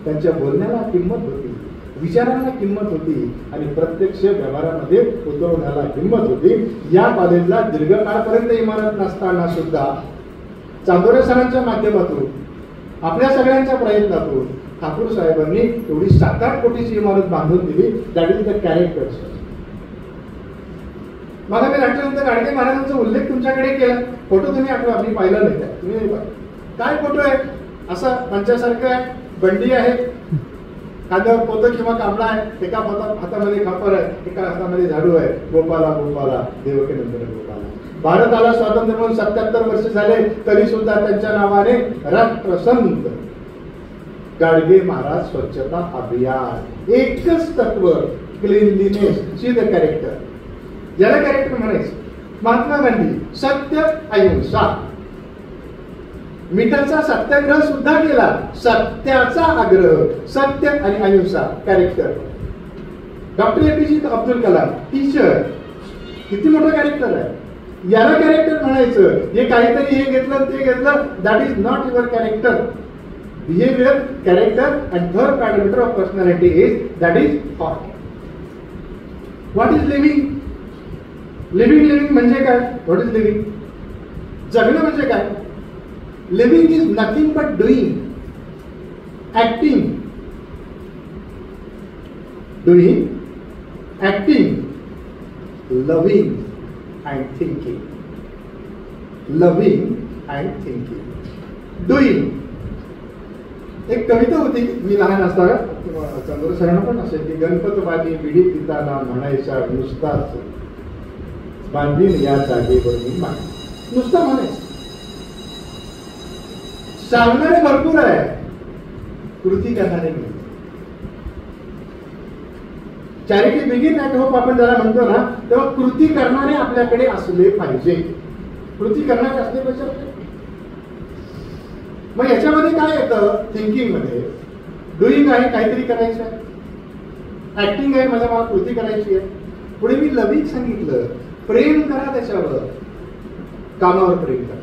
त्यांच्या बोलण्याला किंमत होती, विचारांना किंमत होती आणि प्रत्यक्ष व्यवहारामध्ये उतरवण्याला किंमत होती. या कॉलेजला दीर्घकाळपर्यंत इमारत नसताना सुद्धा चांदोरे सरांच्या माध्यमातून आपल्या सगळ्यांच्या प्रयत्नातून ठाकूर साहेबांनी एवढी 7-8 कोटीची इमारत बांधून दिली. That is the character. मला मी राष्ट्रसंत गाडगे महाराजांचा उल्लेख तुमच्याकडे केला. फोटो तुम्ही आठवा, मी पाहिला नाही. तुम्ही काय फोटो आहे? असा पंचासारखं आहे, बंडी आहे, खांद्यावर पोतं किंवा कांबळा आहे, एका हातामध्ये खापर आहे, एका हातामध्ये झाडू आहे. गोपाला गोपाला देवकी नंदन गोपाला. भारताला स्वातंत्र्य म्हणून 77 वर्ष झाले तरी सुद्धा त्यांच्या नावाने राष्ट्रसंत गाडगे महाराज स्वच्छता अभियान. एकच तत्व, क्लीनलीनेस. She the character. ज्याला कॅरेक्टर म्हणायचं. महात्मा गांधी सत्य अहिंसा. मिठाचा सत्याग्रह सुद्धा केला. सत्याचा आग्रह, सत्य आणि अहिंसा, character. Doctor APJ Abdul Kalam teacher. किती मोठं कॅरेक्टर आहे. याला कॅरेक्टर म्हणायचं. हे काहीतरी हे घेतलं ते घेतलं, that is not your character. Behaviour, character and third parameter of personality is that is thought. What is living? Living म्हणजे काय? What is living? जगणं म्हणजे काय? Living is nothing but doing, acting. Doing, acting, loving and thinking. Loving and thinking. Doing. एक कविता होती मी लहान असताना, चंद्र सरांना पण असेल की गणपतवादी बिडी पिताना म्हणायचा नुसताच बांधीन या जागेवर मी मान. नुसतं म्हणायचं. सांगणारे भरपूर आहे, कृती करणारे नाही. चॅरिटी बिगिन ॲट होप आपण ज्याला म्हणतो ना, तेव्हा कृती करणारे आपल्याकडे असले पाहिजे. कृती करणारे असले पाहिजे. मग याच्यामध्ये काय येतं? थिंकिंग मध्ये डुईंग आहे, काहीतरी करायचं आहे. ऍक्टिंग आहे, मला कृती करायची आहे. पुढे मी लव्हिंग सांगितलं. प्रेम करा त्याच्यावर, कामावर प्रेम करा.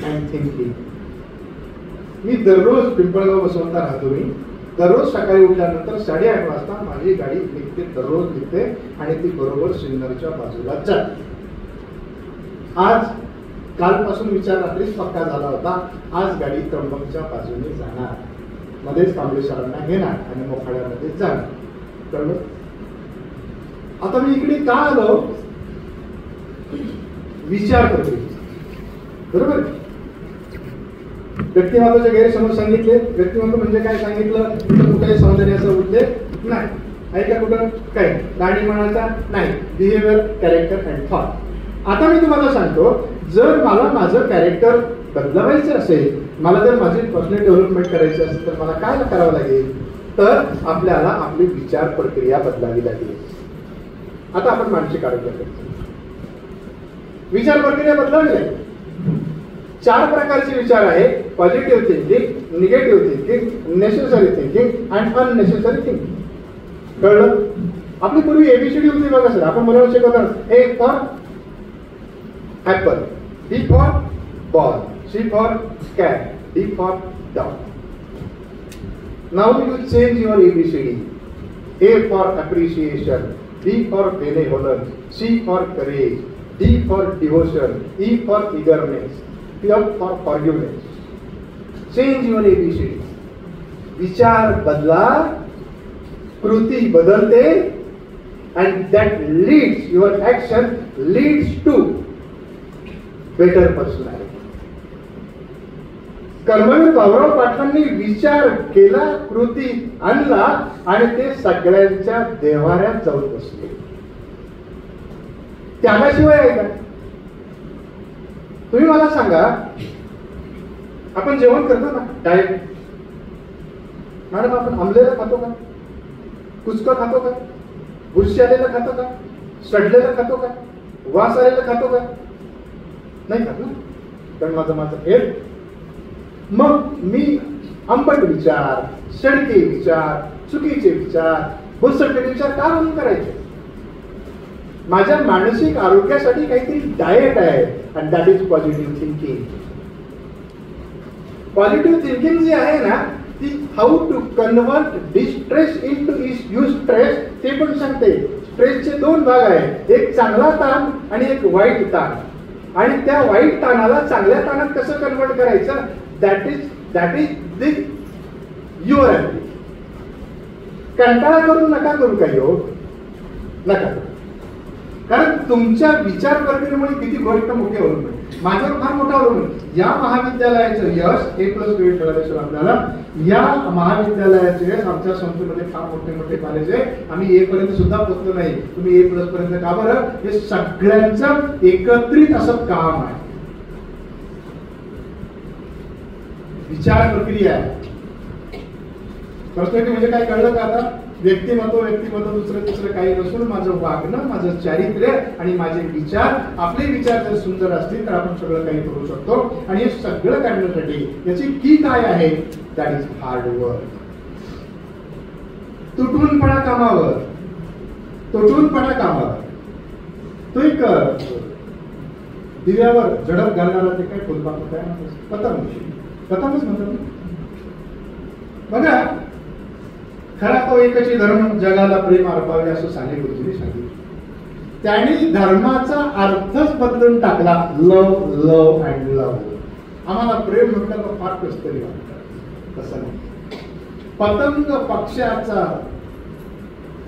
And thinking. मी दररोज पिंपळगाव बसवंता राहतो. मी दररोज सकाळी उठल्यानंतर 8:30 वाजता माझी गाडी निघते, दररोज निघते आणि ती बरोबर सिन्नरच्या बाजूला जाते. आज कालपासून विचार रात्रीच पक्का झाला होता, आज गाडी त्र्यंबकच्या बाजूने जाणार, मध्येच कांबळेसरांना घेणार आणि मोखाड्यामध्ये जाणार. कळलं? आता मी इकडे का आलो? विचार करतो. बरोबर. व्यक्तिमत्वाचे गैरसमज सांगितले. व्यक्तिमत्व म्हणजे काय सांगितलं? कुठल्याही सौंदर्याचा उल्लेख नाही. आहे का कुठं? काय राहणीमानाचा नाही. Behaviour, character and thought. आता मी तुम्हाला सांगतो, जर मला माझं कॅरेक्टर बदलवायचं असेल, मला जर माझी पर्सनल डेव्हलपमेंट करायची असेल तर मला काय करावं लागेल? तर आपल्याला आपली विचार प्रक्रिया बदलावी लागेल. आता आपण मानसिक आरोग्य करतो. विचार प्रक्रिया बदलावी लागेल. 4 प्रकारचे विचार आहे: positive thinking, negative thinking, necessary thinking and unnecessary thinking. कळलं? आपली पूर्वी ABCD होती बघा सर. आपण मुलांना शिकवतो A for apple, B for ball, C for cat, D for dog. Now you change your ABCD. A for appreciation, B for benevolence, C for courage, D for devotion, E for eagerness, F for forgiveness. Change your ABCD. विचार बदला, कृती बदलते, and that leads, your action leads to better personality. Karmaveer Bhaurao पाटलांनी विचार केला, कृती आणला आणि ते सगळ्यांच्या देव्हाऱ्यात जाऊन बसले. त्यागाशिवाय आहे का? तुम्ही मला सांगा, आपण जेवण करतो ना डाएट, मॅडम आपण आंबलेलं खातो का? कुचकं खातो का? बुरशी आलेलं खातो का? सडलेलं खातो का? वास आलेलं खातो का? नाही खात ना, कारण माझं हेल्थ. मग मी आंबट विचार, सडके विचार, चुकीचे विचार, भुसटलेले विचार का म्हणून करायचे? माझ्या मानसिक आरोग्यासाठी काहीतरी डाएट आहे, आणि that is positive thinking. Positive thinking जी आहे ना, ती how to convert distress into eustress ते पण सांगते. स्ट्रेसचे दोन भाग आहेत, एक चांगला ताण आणि एक वाईट ताण. आणि त्या वाईट ताणाला चांगल्या ताणात कसं कन्वर्ट करायचं, that is the your ability. कंटाळा करून नका करू काही योग, नका करू. कारण तुमच्या विचार प्रक्रियेमुळे किती गोष्ट मोठी होऊन माझ्यावर फार मोठा अवलंबून. या महाविद्यालयाचं यश A+ ग्रेड मिळाल्याशिवाय आपल्याला, या महाविद्यालयाचे यश आमच्या संस्थेमध्ये फार मोठे मोठे कॉलेज आहे. आम्ही A पर्यंत सुद्धा पोहोचलो नाही, तुम्ही A+ पर्यंत का बरं? हे सगळ्यांचं एकत्रित असं काम आहे. विचार प्रक्रिया आहे. पर्सनॅलिटी म्हणजे काय कळलं का आता? व्यक्तिमत्व दुसरं काही नसून माझं वागणं, माझं चारित्र्य आणि माझे विचार. आपले विचार जर सुंदर असतील तर आपण सगळं काही करू शकतो. आणि हे सगळं करण्यासाठी याची की काय आहे? That is hard work. तुटूनपणा कामावर. तो एक दिव्यावर झडप घालणारा ते काय फुलपाखरू काय पतंगच म्हणतात बघा. खरा तो एकच धर्म, जगाला प्रेम अर्पावे असं साने गुरुजींनी सांगितलं. त्यांनी धर्माचा अर्थच बदलून टाकला. लव अँड लव. आम्हाला प्रेम म्हटलं तर फार कस तरी वाटतं, तसं नाही. पतंग पक्षाचा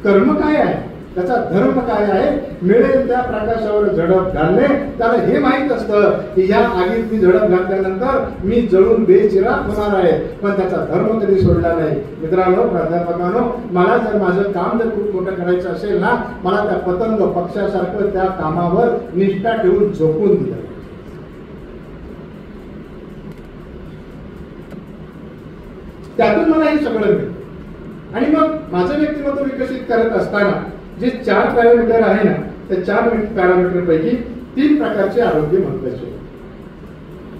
कर्म काय आहे, त्याचा धर्म काय आहे? मिळेल त्या प्रकाशावर झडप घालणे. त्याला हे माहित असतं की या आगीत मी झडप घातल्यानंतर मी जळून बेचिराग होणार आहे, पण त्याचा धर्म कधी सोडला नाही. मित्रांनो, प्राध्यापकांनो, मला जर माझं काम जर खूप मोठं करायचं असेल ना, मला त्या पतंग पक्षासारखं त्या कामावर निष्ठा ठेवून झोपून दिलं. त्यातून मला हे सगळं मिळतं. आणि मग माझं व्यक्तिमत्व विकसित करत असताना जे 4 पॅरामीटर आहे ना, त्या 4 पॅरामीटर पैकी 3 प्रकारचे आरोग्य महत्वाचे.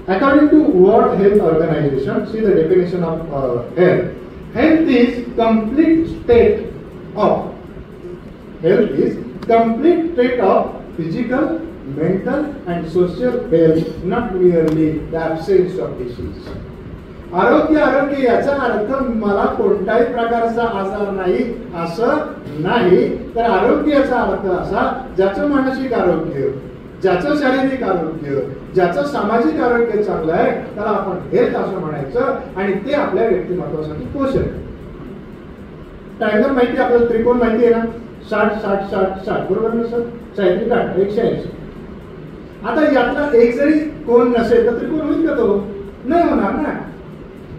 According to World Health Organization, see the definition of health. Health is complete state of physical, mental and social health, not merely the absence of disease. आरोग्य याचा अर्थ मला कोणत्याही प्रकारचा आजार नाही असं नाही, तर आरोग्याचा अर्थ असा, ज्याचं मानसिक आरोग्य, ज्याचं शारीरिक आरोग्य, ज्याचं सामाजिक आरोग्य चांगलं आहे त्याला आपण हेल्थ असं म्हणायचं. आणि ते आपल्या व्यक्तिमत्वासाठी पोषण. ट्रायंगल माहिती, आपल्याला त्रिकोण माहिती आहे ना, 60-60-60-60 बरोबर ना सर? 180. आता यातला एक जरी कोण नसेल तर त्रिकोण होईल का? तो नाही होणार ना.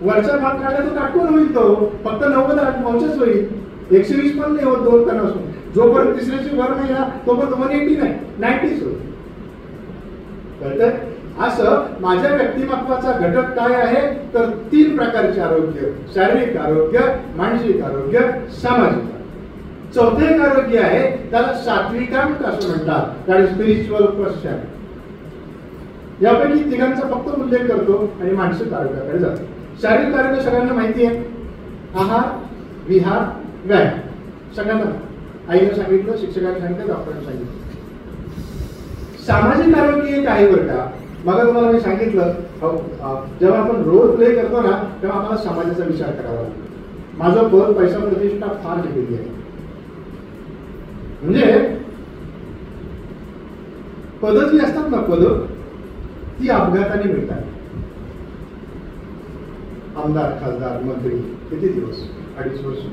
वरचा भाग काढला तर काटकोन होईल. तो फक्त 90° होईल. 120 पण नाही होत 2 कण असून. जोपर्यंत तिसऱ्याची वर नाही ना तोपर्यंत 180 नाही, 90 होईल. कळतंय? असं माझ्या व्यक्तिमत्वाचा घटक काय आहे तर 3 प्रकारचे आरोग्य: शारीरिक आरोग्य, मानसिक आरोग्य, सामाजिक. चौथे एक आरोग्य आहे त्याला सात्विकांक असं म्हणतात, त्याला स्पिरिच्युअल पर्सन. यापैकी तिघांचा फक्त उल्लेख करतो आणि मानसिक आरोग्याकडे जातो. शारीरिक आरोग्य सगळ्यांना माहिती आहे. आहार, विहार, व्यायाम सगळ्यांना. आईने सांगितलं, शिक्षकांनी सांगितलं, डॉक्टरांनी सांगितलं. सामाजिक आरोग्य एक आहे बरं का. मग तुम्हाला मी सांगितलं, जेव्हा आपण रोल प्ले करतो ना तेव्हा आम्हाला समाजाचा विचार करावा लागतो. माझं पद, पैसा, प्रतिष्ठा फार घेतलेली आहे. म्हणजे पद जी असतात ना, पद ती अपघाताने मिळतात. आमदार, खासदार, मंत्री किती दिवस? 2.5 वर्ष,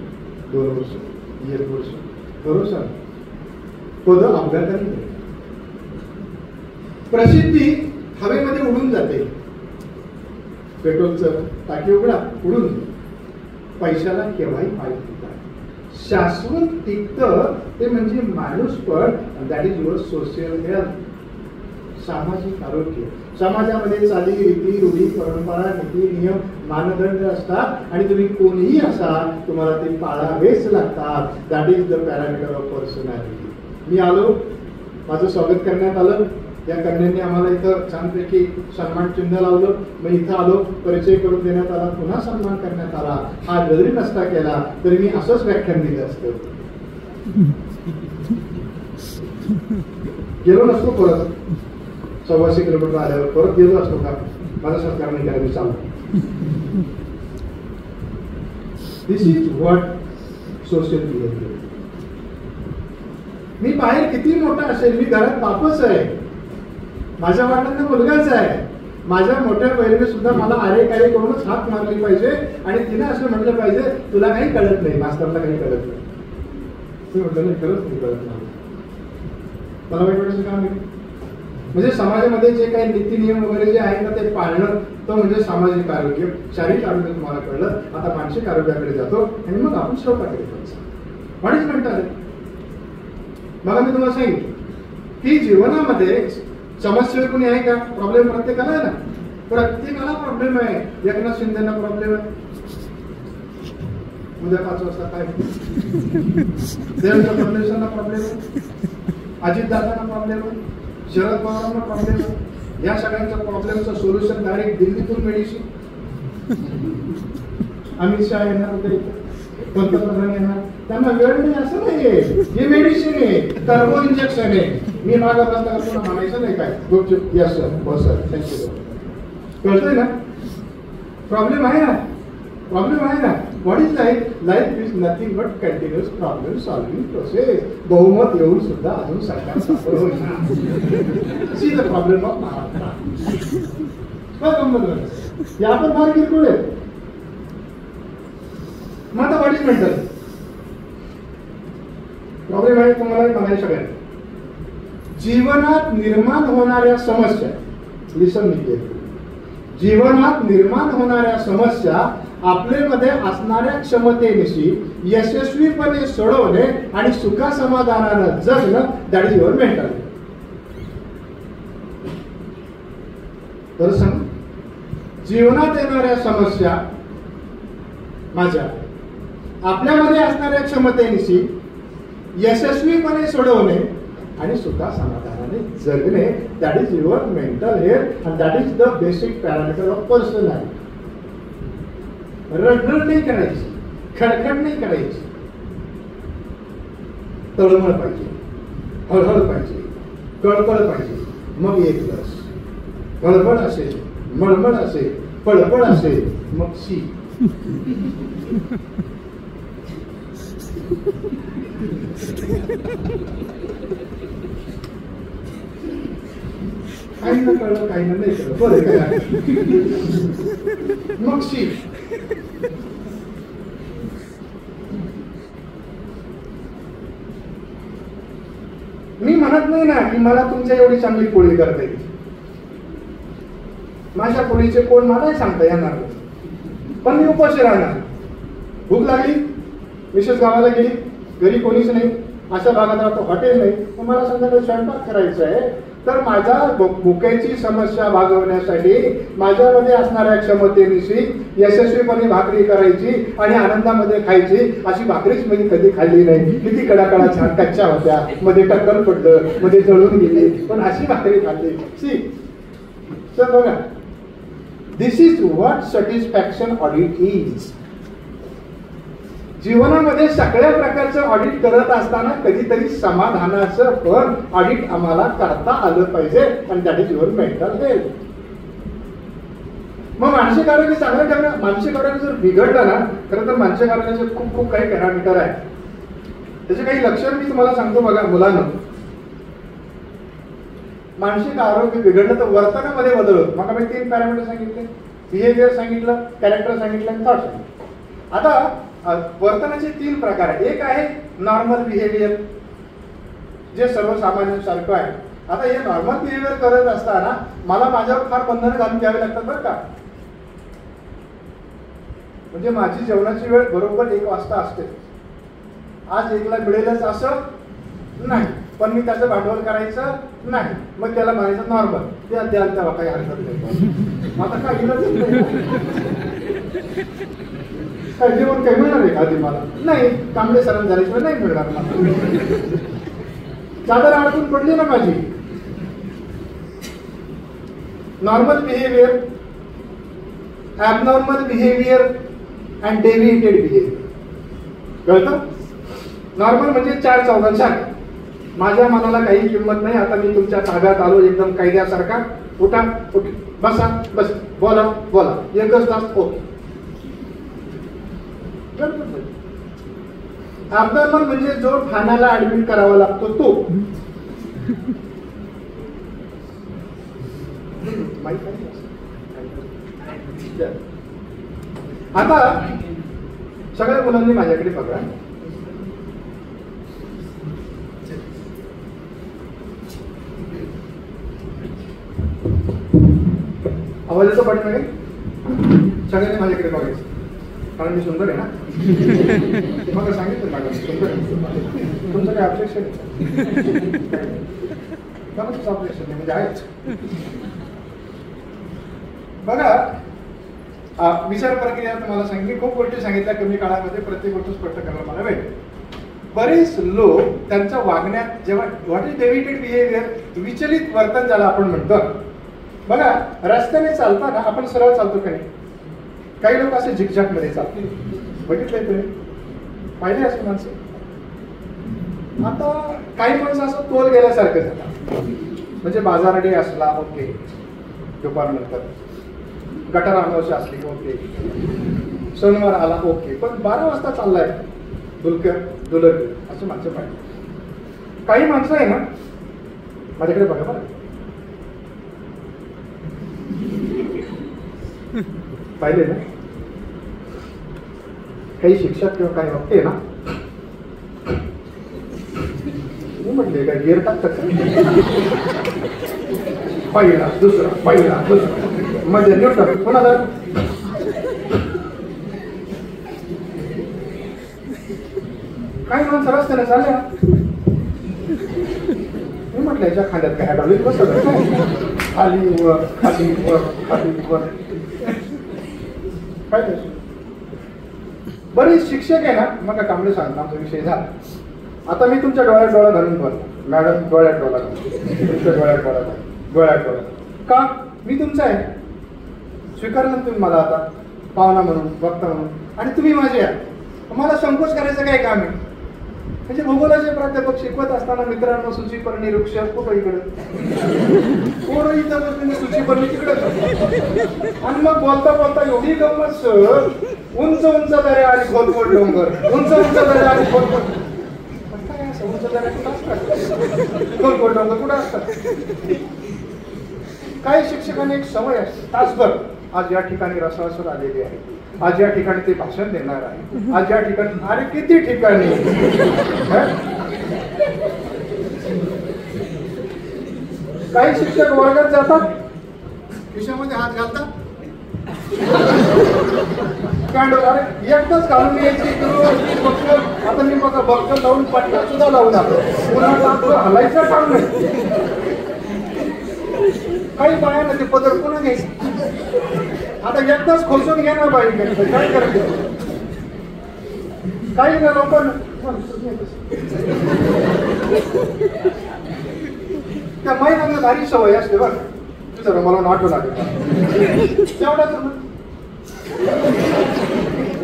2 वर्ष, 1 वर्ष, भरोसा पद अपघाताने. प्रसिद्धी हवेमध्ये उडून जाते. पेट्रोलचं टाकी उघडा, उडून. पैशाला केव्हाही पाय टिकतात. शाश्वत टिकतं ते म्हणजे माणूसपण. That is your social health. सामाजिक आरोग्य. समाजामध्ये चाली रीती रूढी परंपरा नीती नियम मानदंड असतात आणि तुम्ही कोणीही असा तुम्हाला ते पाळावेच लागतात. That is the parameter of personality. मी आलो, माझं स्वागत करण्यात आलं. या कन्यांनी आम्हाला इथं छानपैकी सन्मान चिन्ह लावलं. मग इथं आलो, परिचय करून देण्यात आला, पुन्हा सन्मान करण्यात आला. हा जरी नसता केला तरी मी असंच व्याख्यान दिलं असतं. गेलो नसतो परत. 125 किलोमीटर आल्यावर परत गेलो असतो का? माझा सत्कार नाही केला, मी चाललो. दिस इज व्हॉट सोशल बिहेवियर. मी बाहेर किती मोठा असेल, मी घरात बापच आहे, माझ्या वडिलांना मुलगाच आहे. माझ्या मोठ्या बहिणीने सुद्धा मला आरे कार्य करूनच हात मारली पाहिजे आणि तिने असं म्हटलं पाहिजे, तुला काही कळत नाही, मास्तरला काही कळत नाही. मी म्हटलं नाही, खरंच नाही कळत नाही, मला वाईट वाटायचं काम आहे. म्हणजे समाजामध्ये जे काही नीती नियम वगैरे जे आहेत ना ते पाळणं, तो म्हणजे सामाजिक आरोग्य. शारीरिक आरोग्य तुम्हाला कळलं, आता मानसिक आरोग्याकडे जातो आणि मग आपण श्रोताकडे जायचं. म्हणून म्हणतात, मला मी तुम्हाला सांगितलं की जीवनामध्ये समस्या कोणी आहे का? प्रॉब्लेम प्रत्येकाला आहे ना. प्रत्येकाला प्रॉब्लेम आहे. एकनाथ शिंदेना प्रॉब्लेम आहे, उद्या 5 वाजता काय देवेंद्र फडणवीसांना प्रॉब्लेम आहे, अजितदादांना प्रॉब्लेम आहे, शरद पवारांना प्रॉब्लेम आहे. या सगळ्यांच्या प्रॉब्लेमचं सोल्युशन डायरेक्ट दिल्लीतून मेडिसिन. अमित शहा येणार होते, पंतप्रधान येणार, त्यांना वेळ नाही असं नाहीये. हे मेडिसिन आहे, टर्बो इंजेक्शन आहे. मी माझा प्रश्न तुला म्हणायचं नाही काय, गुपचूप यस सर, हो सर, थँक्यू. कळतंय ना? प्रॉब्लेम आहे ना, प्रॉब्लेम आहे ना. What is life? Life is nothing but continuous problem solving process. बहुमत येऊन सुद्धा अजून सरकार सफल होईना. See the problem of Maharashtra. या पण फार किरकोळ आहे. मग आता व्हॉट इज मेंटल प्रॉब्लेम आहे तुम्हाला म्हणायचं सगळ्यांना. जीवनात निर्माण होणाऱ्या समस्या, लिसन मी, जीवनात निर्माण होणाऱ्या समस्या आपल्यामध्ये असणाऱ्या क्षमतेनिशी यशस्वीपणे सोडवणे आणि सुखा समाधानानं जगणं, दॅट इज युअर मेंटल. तर सांग, जीवनात येणाऱ्या समस्या माझ्या आपल्यामध्ये असणाऱ्या क्षमतेनिशी यशस्वीपणे सोडवणे आणि सुखा समाधानाने जगणे, that is your mental health and that is the basic parameter of personality. रडरड नाही करायची, खडखड नाही करायची, तळमळ पाहिजे, हळहळ पाहिजे, कळकळ पाहिजे. मग एक रस, हळहळ असेल, मळमळ असेल, पळपळ असेल, मग शी. काही ना कळलं, काही ना नाही कळलं, बरं काय मग शी. मी म्हणत नाही ना की मला तुमच्या एवढी चांगली पोळी करता येईल. माझ्या पोळीचे कोण मला सांगता येणार, पण मी उपाशी राहणार. भूक लागली, विशेष गावाला गेली, घरी कोणीच नाही, अशा भागात राहतो, हॉटेल नाही, पण मला संध्याकाळी स्वयंपाक करायचा आहे. तर माझ्या भुकेची समस्या भागवण्यासाठी माझ्यामध्ये असणाऱ्या क्षमतेनिशी यशस्वीपणे भाकरी करायची आणि आनंदामध्ये खायची. अशी भाकरीच मी कधी खाल्ली नाही. किती कडाकडा छान कच्च्या होत्या, मध्ये टक्कल पडलं, मध्ये जळून गेली, पण अशी भाकरी खाल्ली. सी सर बघा, this is what satisfaction audit is. जीवनामध्ये सगळ्या प्रकारचं ऑडिट करत असताना कधीतरी समाधानाचं पण ऑडिट आम्हाला करता आलं पाहिजे, आणि that is your mental health. मग मानसिक आरोग्य चांगलं ठेवणं. मानसिक आरोग्य जर बिघडलं ना, खरं तर मानसिक आरोग्याचे खूप खूप काही पॅरामीटर आहे. त्याचे काही लक्षण मी तुम्हाला सांगतो बघा मुलांना. मानसिक आरोग्य बिघडलं तर वर्तनामध्ये बदल होतो. मग आम्ही 3 पॅरामीटर सांगितले, बिहेवियर सांगितलं, कॅरेक्टर सांगितलं आणि थॉट सांगितलं. आता वर्तनाचे 3 प्रकार आहेत. एक आहे नॉर्मल बिहेवियर, जे सर्वसामान्यांसारखं आहे. आता हे नॉर्मल बिहेवियर करत असताना मला माझ्यावर फार बंधनं घालून घ्यावी लागतात बरं का. म्हणजे माझी जेवणाची वेळ बरोबर 1 वाजता असते. आज 1ला मिळेलच असं नाही, पण मी त्याचं भांडवल करायचं नाही. मग त्याला म्हणायचं नॉर्मल, द्याल तेव्हा काही हरकत नाही. आता काय काय जेवण काही मिळणार आहे का आधी मला? नाही, कांबळे सरांनी झाल्याशिवाय नाही मिळणार मला. चादर अडकून पडली ना माझी. Normal behaviour, abnormal behaviour and deviated behaviour. कळतं? नॉर्मल म्हणजे 4 चौघांसारखं. माझ्या मनाला काही किंमत नाही, आता मी तुमच्या ताब्यात आलो एकदम कायद्यासारखा. उठा बसा, बस, बोला बोला, 1 तास ओके. ॲबनॉर्मल म्हणजे जो ठाण्याला ऍडमिट करावा लागतो तो. आता सगळ्या मुलांनी माझ्याकडे बघा. आवाजाचं पाठी मागे सगळ्यांनी माझ्याकडे बघायचं, कारण मी सुंदर आहे ना. मग सांगितलं मॅडम सुंदर आहे. तुमचं काय ऑब्जेक्शन आहे? ऑब्जेक्शन नाही म्हणजे आहेच. बघा, विचार प्रक्रिया तुम्हाला सांगितली, खूप गोष्टी सांगितल्या कमी काळामध्ये, प्रत्येक गोष्ट स्पष्ट करायला मला वेळ. बरेच लोक त्यांच्या वागण्यात जेव्हा व्हॉट इज डेव्हिएटेड बिहेवियर, विचलित वर्तन ज्याला आपण म्हणतो. बघा, रस्त्याने चालताना आपण सरळ चालतो का नाही? काही लोक असे झिकझॅक मध्ये चालते, बघितलंय तुम्ही? पाहिले असे माणसं? आता काही माणसं असं तोल गेल्यासारखं जातात. म्हणजे बाजार डे असला ओके, दुपारनंतर गटार अमावस्या असली ओके, सणवार आला ओके, पण 12 वाजता चाललाय दुलक असं माणसं पाहिजे. काही माणसं आहे ना, माझ्याकडे बघा बरं, पाहिले ना, काही शिक्षक किंवा काही वागते ना, मी म्हटले काय गिअर टाकतात, पहिला दुसरा मध्ये न्यूटन कोणाला. काही माणसं रस्त्याने चालल्या, मी म्हटलं याच्या खांद्यात काय हाडवली बसत खाली वर खाली वर खाली वर. काय बरेच शिक्षक आहे ना, मग कांबळे सांगता आमचा विषय झाला. आता मी तुमच्या डोळ्यात डोळा घालून बोलतो, मॅडम डोळ्यात डोळा घालून, तुमच्या डोळ्यात डोळा का? मी तुमचा आहे, स्वीकारलं तुम्ही मला आता पाहुणा म्हणून, वक्ता म्हणून, आणि तुम्ही माझे आहे. मला संकोच करायचं काय काम आहे? म्हणजे भूगोलाचे प्राध्यापक शिकवत असताना मित्रांनो सूचीपर्णी वृक्ष कुठं इकडं, कोण इथं बसले सूचीपर्णी तिकडं, आणि मग बोलता बोलता एवढी गंमत, उंच उंच दऱ्या आणि खोलखोल डोंगर, उंच उंच दऱ्या आणि खोलखोल. काय असं उंच दऱ्या कुठं असतात, खोलखोल डोंगर कुठं असतात? काही शिक्षकांनी एक सवय असते, तासभर आज या ठिकाणी रसासर आलेले आहे, आज या ठिकाणी ते भाषण देणार आहे, आज या ठिकाणी, अरे किती ठिकाणी. काही शिक्षक वर्गात जातात, खिशामध्ये हात घालतात, अरे एकदाच घालून यायची. आता मी बघा बघतो लावून पटका सुद्धा लावून आलो, पुन्हा हलायचं काम नाही. काही बायांना ते पदर पुन्हा घ्यायचं. आता एकदाच खोसून घ्या ना बाई, काय करायचं? काही ना लोक त्या महिलांना भारी सवय असते बघ, तुझं मला नाटू लागेल तेवढाच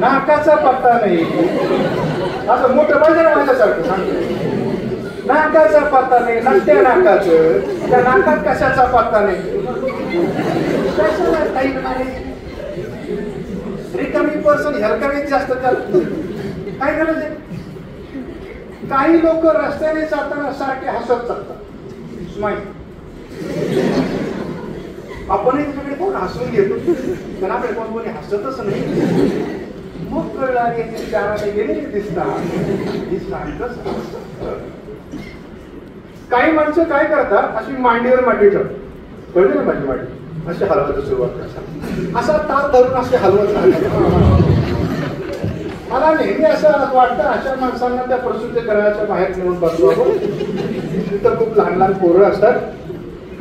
नाकाचा पत्ता नाही. असं मोठं पाहिजे ना माझ्यासारखं सांगतो, नाकाचा पत्ता नाही, नसत्या नाकाचं, त्या नाकात कशाचा पत्ता नाही. रिकामी पर्सन हलकामीच जास्त चालतो. काय गरज आहे? काही लोक रस्त्याने जाताना सारखे हसत चालतात, स्माईल. आपणही तुझ्याकडे कोण हसून घेतो, पण आपल्याकडे कोण कोणी हसतच नाही. मग कळलं आणि याची चाराने गेलेली दिसतात. ही शांतच. काही माणसं काय करतात, अशी मांडीवर मांडी ठेवतात. कळली ना माझी मांडी, अशी हलवायला सुरुवात करतात. असा ताल धरून असे हलवत राहतात. मला नेहमी असं वाटतं अशा माणसांना त्या प्रसूती घराच्या बाहेर नेऊन बसवावं. तिथं खूप लहान लहान पोरं असतात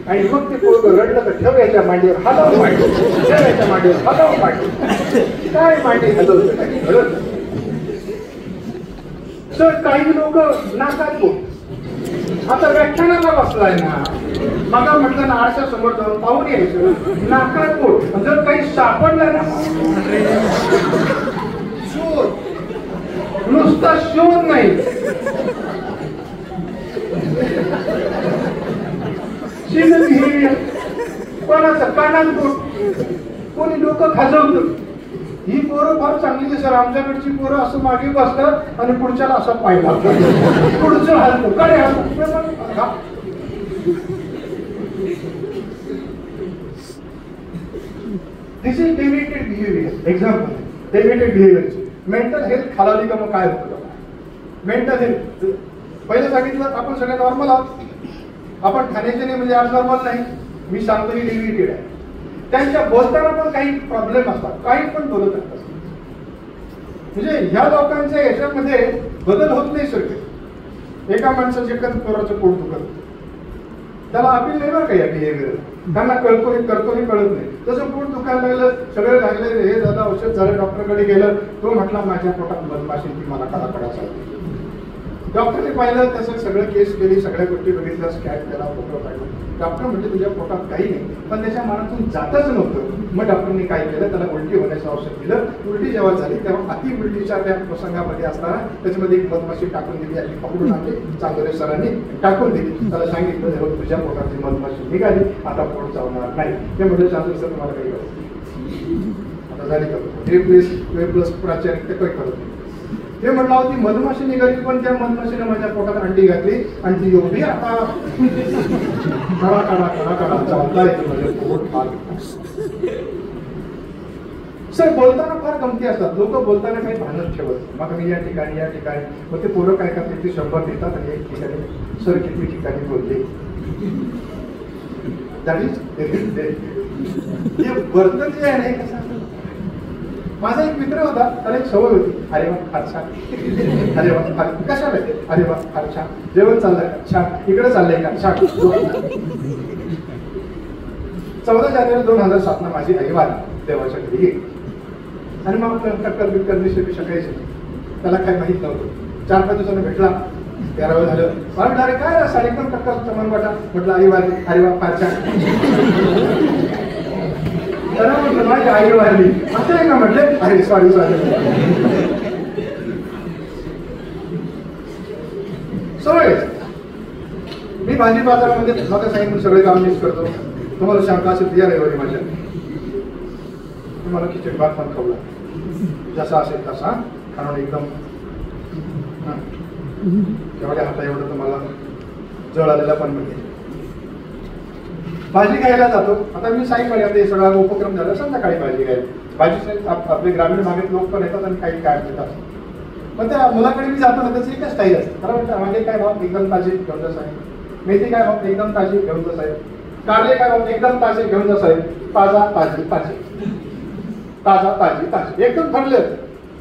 आणि मग ते पोरं रडलं तर ठेव याच्या मांडीवर, हलव मांडी, ठेव याच्या मांडीवर, हलव मांडी. काय मांडी हलवतं काही कळत नाही. तर काही लोक नाकात पोट. आता व्याख्यानाला बसलाय ना, मग म्हटलं ना आरशा समोर जाऊन पाहून यायचं, नाकात पोट. जर काही सापडलं ना, शोध, नुसता शोध नाही, कोणाचं कानात पोट, कोणी डोकं खाजवतं. ही पोरं फार चांगली दिसतात. आमच्याकडची पोरं असं मागे बसतात आणि पुढच्याला असं पाय लागतात, पुढचं हलतो, कडे हलतो. This is deviated behaviour. Example deviated बिहेवियरची. मेंटल हेल्थ खालावली का मग काय होतं? मेंटल हेल्थ पहिलं सांगितलं आपण सगळे नॉर्मल आहोत. आपण खाण्याचे नाही म्हणजे आज नॉर्मल नाही. मी सांगतो ही डेव्हिएटेड आहे. त्यांच्या बोलताना पण काही प्रॉब्लेम असतात, काही पण बोलत असतात. म्हणजे ह्या लोकांच्या याच्यामध्ये बदल होत नाही सगळे. एका माणसाचे कधी पोराचं पोट दुखत, त्याला अपील नाही बरं का या बिहेवियर. त्यांना कळतो हे करतो हे कळत नाही. तसं पोट दुखायला लागलं, सगळं लागलं, हे झालं, औषध झालं, डॉक्टरकडे गेलं. तो म्हटला माझ्या पोटात मधमाशी, ती मला कडा चालते. डॉक्टरने पाहिलं, तसं सगळं केस केली, सगळ्या गोष्टी बघितल्या, स्कॅन केला, फोटो काढला. डॉक्टर म्हणजे तुझ्या पोटात काही नाही, पण त्याच्या मनातून जातच नव्हतं. मग डॉक्टरने काय केलं, त्याला उलटी होण्याचं औषध दिलं. उलटी जेव्हा झाली तेव्हा अति उलटीच्या त्या प्रसंगामध्ये असताना त्याच्यामध्ये एक मधमाशी टाकून दिली. अशी पकडून आणली, चांगले सरांनी टाकून दिली. त्याला सांगितलं तुझ्या पोटातली मधमाशी निघाली, आता पोट चावणार नाही. ते म्हणजे चांगलं सर तुम्हाला काही करत आता झाली का ए प्लस प्राचार्य ते काही करत नाही. ते म्हटलं होती मधमाशी निघाली, पण त्या मधमाशीने माझ्या पोटात अंडी घातली आणि ती एवढी आता कडा कडा कडा कडा चालताय माझे पोट फार. सर बोलताना फार गमती असतात. लोक बोलताना काही भानच ठेवत. मग मी या ठिकाणी मग ते पोरं काय करतात, ते 100 देतात आणि एक ठिकाणी सर किती ठिकाणी बोलले. हे वर्तन जे आहे ना कसं. माझा एक मित्र होता, त्याला एक सवय होती, अरे वा फार छान, अरे वा फार कशाला, अरे वा फार छान, जेवण चाललंय का छान, इकडे चाललंय का छान. 14 जानेवारी 2007 माझी आई वाली देवाच्या घरी गेली आणि मग टक्कर बिक्कर दिवशी शकायचे. त्याला काही माहित नव्हतं. 4-5 दिवसांनी भेटला, 11 झालं. मला म्हटलं अरे काय साडी पण टक्कर मन वाटा. म्हटलं आई वाली, अरे वा फार छान. त्याला म्हटलं माझी आई वारली, असं आहे का म्हटले, अरे सॉरी. सवय. मी भाजी बाजारामध्ये मग सांगितलं सगळे काम मीच करतो. तुम्हाला शंका असेल या रविवारी माझ्या, तुम्हाला खिचडी भात पण खावला जसा असेल तसा, कारण एकदम तेवढ्या हाता एवढं तुम्हाला जळ आलेला पण मिळेल. भाजी घ्यायला जातो. आता मी सायंकाळी आता हे सगळा उपक्रम झाला, संध्याकाळी भाजी घ्यायला. भाजी आपले ग्रामीण भागात लोक पण येतात आणि काही काय देतात. पण त्या मुलाकडे मी जातो ना, त्याची एकच स्टाईल असते. खरं म्हणतं म्हणजे काय भाव एकदम ताजी घेऊन जा साहेब, मेथी काय भाव एकदम ताजी घेऊन जा साहेब, कारले काय भाव एकदम ताजे घेऊन जा साहेब, ताजा ताजी ताजी, ताजा ताजी ताजी, एकदम ठरले.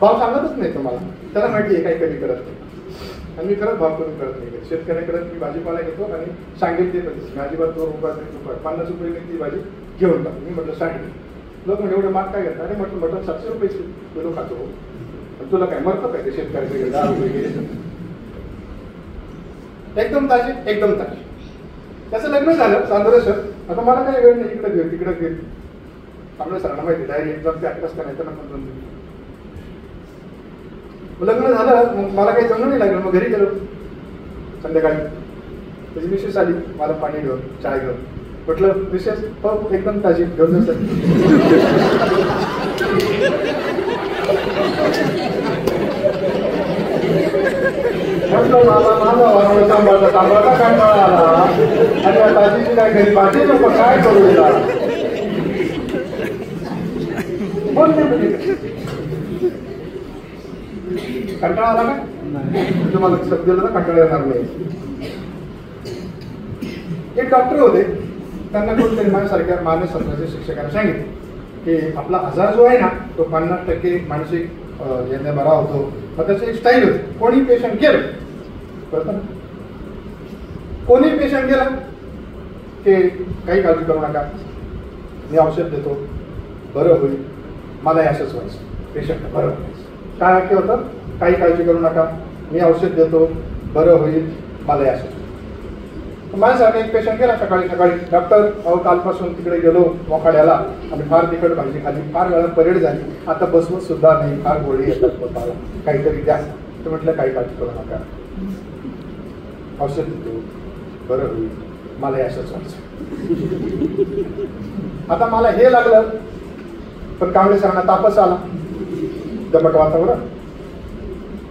भाव सांगतच नाही तुम्हाला. त्याला माहिती आहे काही कमी करत नाही आणि मी खरंच भाव कमी करत नाही. शेतकऱ्याकडे मी भाजीपाला घेतो आणि सांगेल ते पण भाजीपाला 2 रुपये 3 रुपये 50 रुपये ती भाजी घेऊन टाक. मी म्हटलं 60. लोक म्हणजे एवढं माग काय घेतात. अरे म्हटलं मटण 700 रुपये किलो खातो. तुला काय मरतं काय ते शेतकऱ्याचे 10 रुपये गेले. एकदम ताजी एकदम ताजी. त्याचं लग्न झालं चांदोरे सर. आता मला काही वेळ नाही, इकडे घेऊ तिकडे घेऊ. आपल्या सरांना माहिती डायरी एक्झाम ते 8 वाजता नाही तर नंतर लग्न झालं. मग मला काही जमलं नाही लागलं. मग घरी गेलो संध्याकाळी. त्याची मिसेस आली मला पाणी घेऊन चहा घेऊन. म्हटलं मिसेस हो एकदम ताजी घेऊन जात. म्हटलं माझा सांभाळता सांभाळता कंटाळा आला आणि ताजीची काय घरी भाजी नको काय करू दिला. कंटाळा आला का? तुम्हाला शब्द दिला ना, कंटाळा येणार नाही. एक डॉक्टर होते, त्यांना कोणतरी माझ्यासारख्या मानसशास्त्राच्या शिक्षकांनी सांगितलं की आपला आजार जो आहे ना तो 50% मानसिक याने बरा होतो. मग त्याची एक स्टाईल होती. कोणी पेशंट गेलं कळतं ना, कोणी पेशंट गेला की काही काळजी करू नका, मी औषध देतो, बरं होईल, मला असंच व्हायचं. पेशंट बरं व्हायचं. काय वाक्य होतं? काही काळजी करू नका, मी औषध देतो, बरं होईल, मला असंच. माझ्यासाठी एक पेशंट गेला सकाळी सकाळी, डॉक्टर अहो कालपासून तिकडे गेलो मोखाड्याला आणि फार तिखट भाजी खाली, फार वेळा परेड झाली, आता बसवत सुद्धा नाही, फार गोळी येतात पोटाला, काहीतरी द्या. तर म्हटलं काही काळजी करू नका, औषध देतो, बरं होईल, मला असंच व्हायचं. आता मला हे लागलं, पण काँग्रेसरांना तापच आला, दमट वातावरण.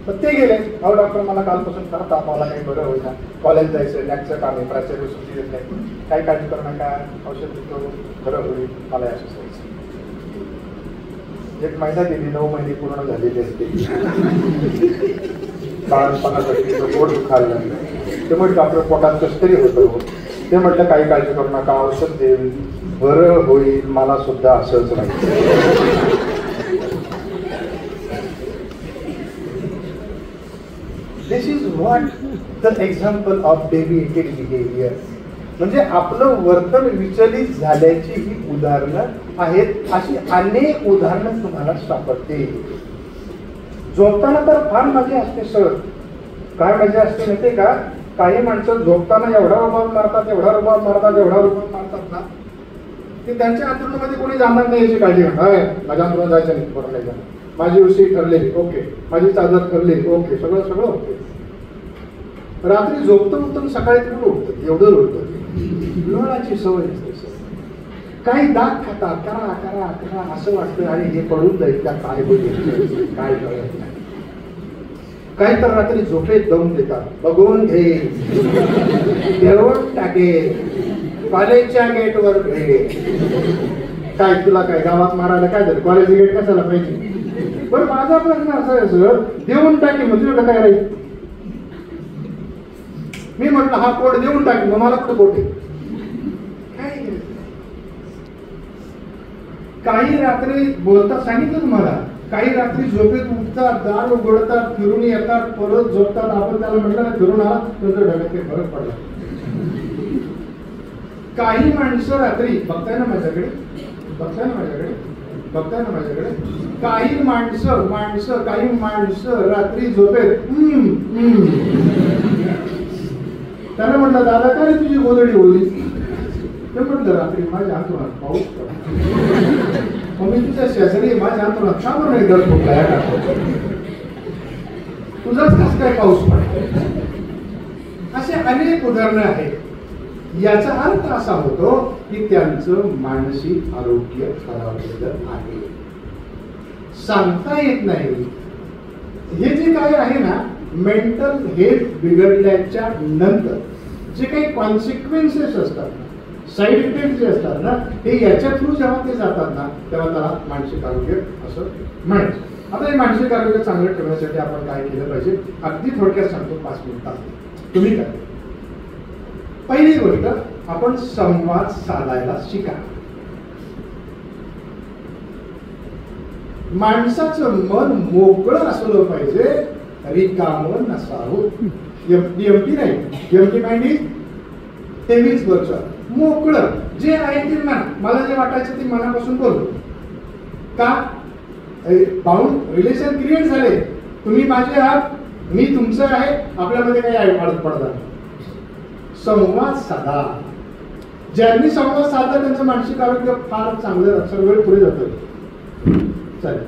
तर ते गेले, अहो डॉक्टर मला कालपासून फार ताप आला, काही बरं होईल ना, कॉलेज जायचं, नॅकचं काम आहे, प्राचार्य सुट्टी देत नाही, काही काळजी करू नका, औषध देतो, बरं होईल, मला असंच व्हायचं. 1 महिना गेली, 9 महिने पूर्ण झालेले असते, बाळपणासाठी पोट दुखायला लागलं. ते म्हणजे डॉक्टर पोटात कसं तरी होतं. ते म्हटलं काही काळजी करू नका, औषध देईल, बरं होईल, मला सुद्धा असंच राहील. This is what the example of deviated behaviour. म्हणजे आपलं वर्तन विचलित झाल्याची ही उदाहरणं आहेत. अशी अनेक उदाहरणं तुम्हाला सापडतील. झोपताना तर फार मजा असते सर. काय मजा असते माहिती का? काही माणसं झोपताना एवढा रुबाब मारतात, एवढा रुबाब मारतात, एवढा रुबाब मारतात ना की त्यांच्या अंतरुणामध्ये कोणी जाणार नाही याची काळजी घ्या. माझ्या अंतरुणात जायचं नाही, बरोबर नाही, माझी उशी ठरलेली ओके, माझी चादर ठरलेली ओके, सगळं सगळं ओके. रात्री झोपतं उठून सकाळी तिकडून उठतं, एवढं उठतं. लोळाची सवय असते सर. काही दात खातात, करा करा करा असं वाटतं आणि हे पडून जाईल का काय बघेल काय कळत नाही. काही तर रात्री झोपेत दम देतात, बघून घे, घेऊन टाकेल, कॉलेजच्या गेटवर भेट. काय तुला काय गावात मारायला काय झालं? कॉलेज गेट कशाला पाहिजे? बरं माझा प्रश्न असा आहे सर, देऊन टाकी मग तुझ्याकडे काय राहील? मी म्हटलं हा कोड देऊन टाकी, मग मला कुठं कोट आहे? काही रात्री बोलतात, सांगितलं तुम्हाला, काही रात्री झोपेत उठतात, दार उघडतात, फिरून येतात, परत झोपतात. आपण त्याला म्हटलं ना फिरून आला तर ढगात काही फरक पडला. काही माणसं रात्री बघताय ना माझ्याकडे, बघताय ना माझ्याकडे, बघताय ना माझ्याकडे, काही काही माणसं रात्री झोपेत त्याला म्हटलं दादा काय रे तुझी गोदडी ओढली? ते म्हटलं रात्री माझ्या अंतरुणात पाऊस पडला. मग मी तुझ्या शेजारी माझ्या अंतरुणात का बरं नाही दर फुटला या तुझाच कस काय पाऊस पडला? असे अनेक उदाहरणं आहेत. याचा अर्थ असा होतो की त्यांचं मानसिक आरोग्य खरावलेलं आहे, सांगता येत नाही. हे जे काय आहे ना, मेंटल हेल्थ बिघडल्याच्या नंतर जे काही कॉन्सिक्वेन्सेस असतात, साईड इफेक्ट जे असतात ना, हे याच्या थ्रू जेव्हा ते जातात ना तेव्हा त्याला मानसिक आरोग्य असं म्हणायचं. आता हे मानसिक आरोग्य चांगलं ठेवण्यासाठी आपण काय केलं पाहिजे, अगदी थोडक्यात सांगतो 5 मिनिटात. तुम्ही काय, पहिली गोष्ट, आपण संवाद साधायला शिका. माणसाचं मन मोकळं असलं पाहिजे, रिकामं नसावं. एमटी नाही, एमटी माइंड इज 23 वर्ष. मोकळं जे आहे ते मला जे वाटायचं ते मनापासून बोलतो. का? बाउंड रिलेशन क्रिएट झाले. तुम्ही माझे आहात, मी तुमचं आहे, आपल्यामध्ये काही अडत पडतात. संवाद साधा. ज्यांनी संवाद साधला त्यांचं मानसिक आरोग्य फार चांगलं, सगळं पुढे जातं. चालेल.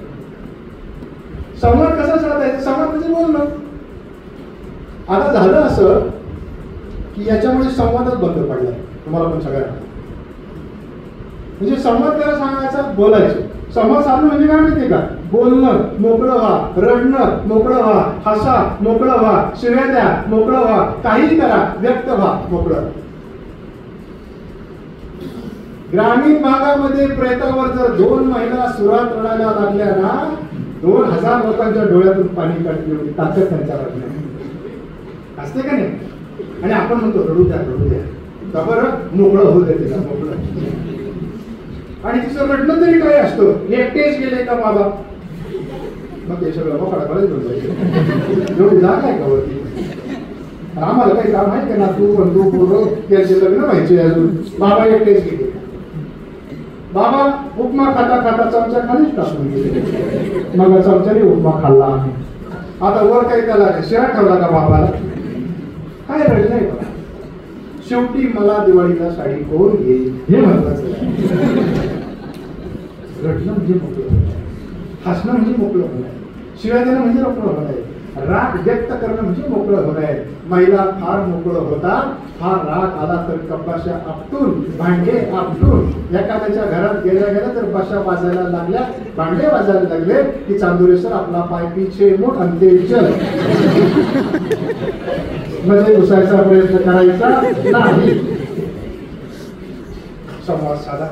संवाद कसा साधायचा? संवाद म्हणजे बोलणं. आता झालं असं की याच्यामुळे संवादच बंद पडलाय तुम्हाला पण सगळ्यांना. म्हणजे संवाद त्याला सांगायचा, बोलायचं. संवाद साधणं म्हणजे काय माहितीये का? बोलणं, मोकळं व्हा, रडणं, मोकळं व्हा, हसा, मोकळं व्हा, शिव्या द्या, मोकळं व्हा, काहीही करा, व्यक्त व्हा, मोकळं. ग्रामीण भागामध्ये प्रेतावर जर 2 महिला सुरात रडायला लागल्या ना 2000 लोकांच्या डोळ्यातून पाणी काढली एवढी ताकद त्यांच्या रडण्यात असते का नाही? आणि आपण म्हणतो रडू द्या रडू द्या, का बरं मोकळं होऊ दे तिला मोकळं. आणि तिचं रडणं तरी काय असतं, एकटेच गेले का बाबा, मग ते सगळं मोकळा बरंच घेऊन जायचं. एवढी जागा आहे का वरती? आम्हाला काही काम आहे का ना, तू पण तू पूर्ण त्याचे लग्न व्हायचे अजून, बाबा एकटेच गेले. बाबा उपमा खाता खाता चमचा खालीच टाकून गेले, मग चमच्याने उपमा खाल्ला आम्ही. आता वर काही त्याला शिरा ठेवला का बाबाला? काय रडलंय बघा. शेवटी मला दिवाळीला साडी कोण घेईल हे महत्वाचं. रडणं म्हणजे मोकळं होणं, हसणं म्हणजे मोकळं होणं, शिव्या देणं म्हणजे मोकळं होणं, राग व्यक्त करणं म्हणजे मोकळं होणं. महिला फार मोकळं होतात. हा राग आला तर कपाशा आपटून, भांडे आपटून, एखाद्याच्या घरात गेल्या गेल्या तर बशा वाजायला लागल्या, भांडे वाजायला लागले की चांदुरेसर आपला पाय पिछे मोठ अंते चल मध्ये घुसायचा प्रयत्न करायचा नाही. संवाद साधा,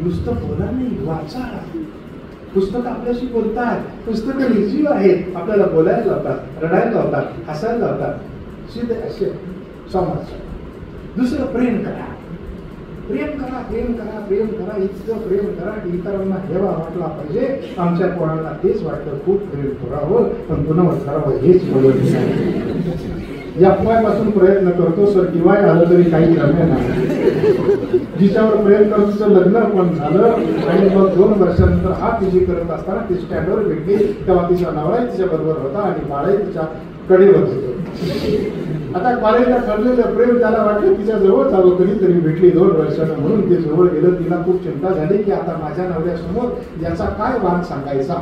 नुसतं बोला नाही, वाचा. पुस्तक आपल्याशी बोलतात, पुस्तकं निर्जीव आहेत, आपल्याला बोलायला लावतात, रडायला लावतात, हसायला लावतात. सिद्ध असे संवाद. दुसरं प्रेम करा, प्रेम करा, प्रेम करा, प्रेम करा, इतकं प्रेम करा की इतरांना हेवा वाटला पाहिजे. आमच्या पोरांना तेच वाटतं, खूप प्रेम करावं पण कुणावर करावं हेच बोलत नाही. पासून प्रयत्न करतो सर, किंवा आलं तरी काही जमे नाही. जिच्यावर प्रेम करतो लग्न पण झालं आणि मग 2 वर्षानंतर हा तिची करत असताना ती स्टँडवर भेटली, तेव्हा तिचा नवरा तिच्या बरोबर होता आणि बाळही तिच्या कडेवर होतो. आता बाळेला ठरलेलं प्रेम त्याला वाटलं तिच्या जवळ चालू कधीतरी भेटली 2 वर्षानं म्हणून ते जवळ गेलं. तिला खूप चिंता झाली की आता माझ्या नवऱ्यासमोर याचा काय वाद सांगायचा.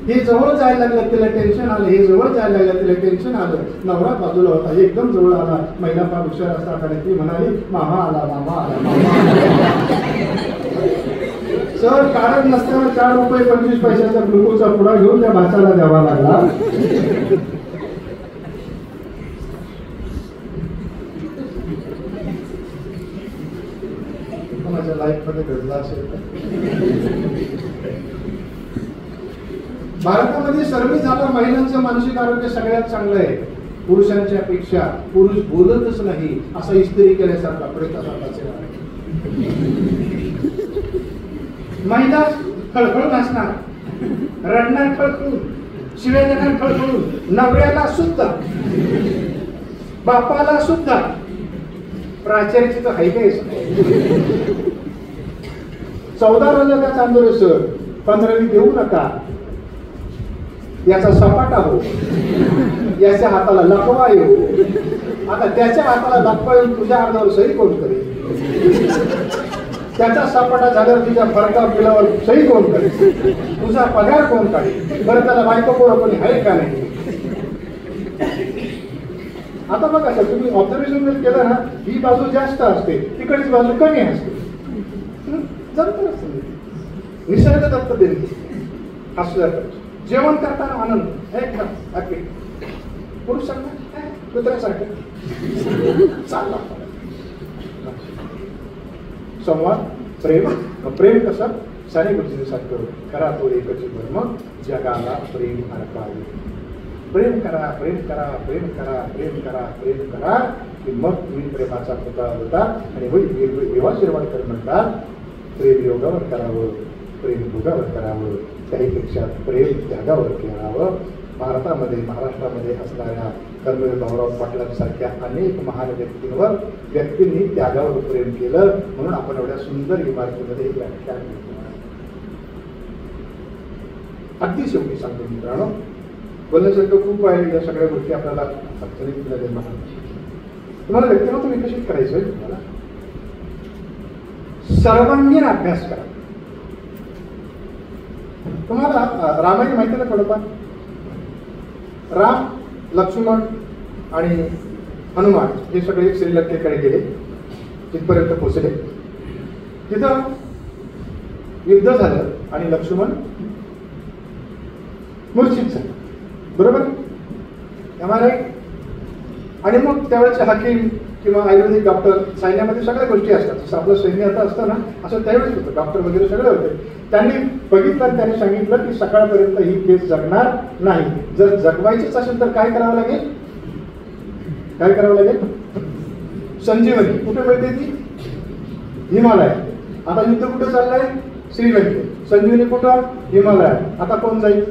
हे जवळ जायला लागलं तिला टेन्शन आलं, हे जवळ जायला लागलं तिला टेन्शन आलं. नवरा बाजूला होता, एकदम जवळ आला. महिला फार हुशार असतात, ती म्हणाली मामा आला, मामा आला, मामा. सर कारण नसताना 4 रुपये 25 पैशाचा ग्लुकोजचा पुडा घेऊन त्या भाच्याला द्यावा लागला. माझ्या लाईफ मध्ये घडला असेल. भारतामध्ये सर्वे झालं महिलांचं मानसिक आरोग्य सगळ्यात चांगलं आहे पुरुषांच्या पेक्षा. पुरुष बोलतच नाही असं इस्त्री केल्यासारखा प्रयत्न. महिला खळखळून असणार, रडणार खळखळून, शिव्या देणार खळखळून, नवऱ्याला सुद्धा, बापाला सुद्धा. प्राचार्याची तर हाय काय 14 रोज का चांदोरे सर 15वी देऊ नका, याचा सपाटा हो, याच्या हाताला लकवा येऊ. आता त्याच्या हाताला लकवा येऊन तुझ्या अर्धावर सही कोण करेल? त्याचा सपाटा झाल्यावर तुझ्या फरका बिलावर सही कोण करेल? तुझा पगार कोण काढेल? बरं त्याला बायको पोरं कोणी आहे का नाही? आता बघा सर, तुम्ही ऑब्झर्वेशन जर केलं ना, ही बाजू जास्त असते, तिकडची बाजू कमी असते. जमत निसर्ग दत्त देणे असल्या जेवण करताना आनंद एकदम हॅपी. पुरुषांना कुत्र्यासारखं चालला. संवाद प्रेम. प्रेम कसं साने गुरुजींसारखं करा तो एकच धर्म जगाला प्रेम अर्पावे. प्रेम करा, प्रेम करा, प्रेम करा, प्रेम करा, प्रेम करा की मग तुम्ही प्रेमाचा पुतळा होता. आणि विवा शिरवाडकर म्हणतात प्रेम योगावर करावं, प्रेम भोगावर करावं, त्याहीपेक्षा प्रेम त्यागावर करावं. भारतामध्ये महाराष्ट्रामध्ये असणाऱ्या कर्मवीर भाऊराव पाटलांसारख्या अनेक महान व्यक्तींनी त्यागावर प्रेम केलं, म्हणून आपण एवढ्या सुंदर इमारतीमध्ये हे व्याख्यान घेतो. अगदी शेवटी सांगतो मित्रांनो, बोलण्यासारखं खूप आहे, या सगळ्या गोष्टी आपल्याला अडचणीत निर्माण होतात. तुम्हाला व्यक्तिमत्व विकसित करायचंय, तुम्हाला सर्वांगीण अभ्यास करा. तुम्हाला रामायण माहिती ना थोडंफार. राम, लक्ष्मण आणि हनुमान हे सगळे श्रीलंकेकडे गेले, तिथपर्यंत पोहोचले. तिथं युद्ध झालं आणि लक्ष्मण मूर्छित झाले, बरोबर. आणि मग त्यावेळेचे हकीम किंवा आयुर्वेदिक डॉक्टर, सैन्यामध्ये सगळ्या गोष्टी असतात. जसं आपलं सैन्य आता असतं ना, असं त्यावेळेस होतं. डॉक्टर वगैरे सगळे होते. त्यांनी बघितलं, त्यांनी सांगितलं की सकाळपर्यंत ही केस जगणार नाही. जर जगवायचीच असेल तर काय करावं लागेल? काय करावं लागेल? संजीवनी. कुठे मिळते ती? हिमालय. आता युद्ध कुठे चाललंय? श्रीलंकेत. संजीवनी कुठं? हिमालय. आता कोण जाईल?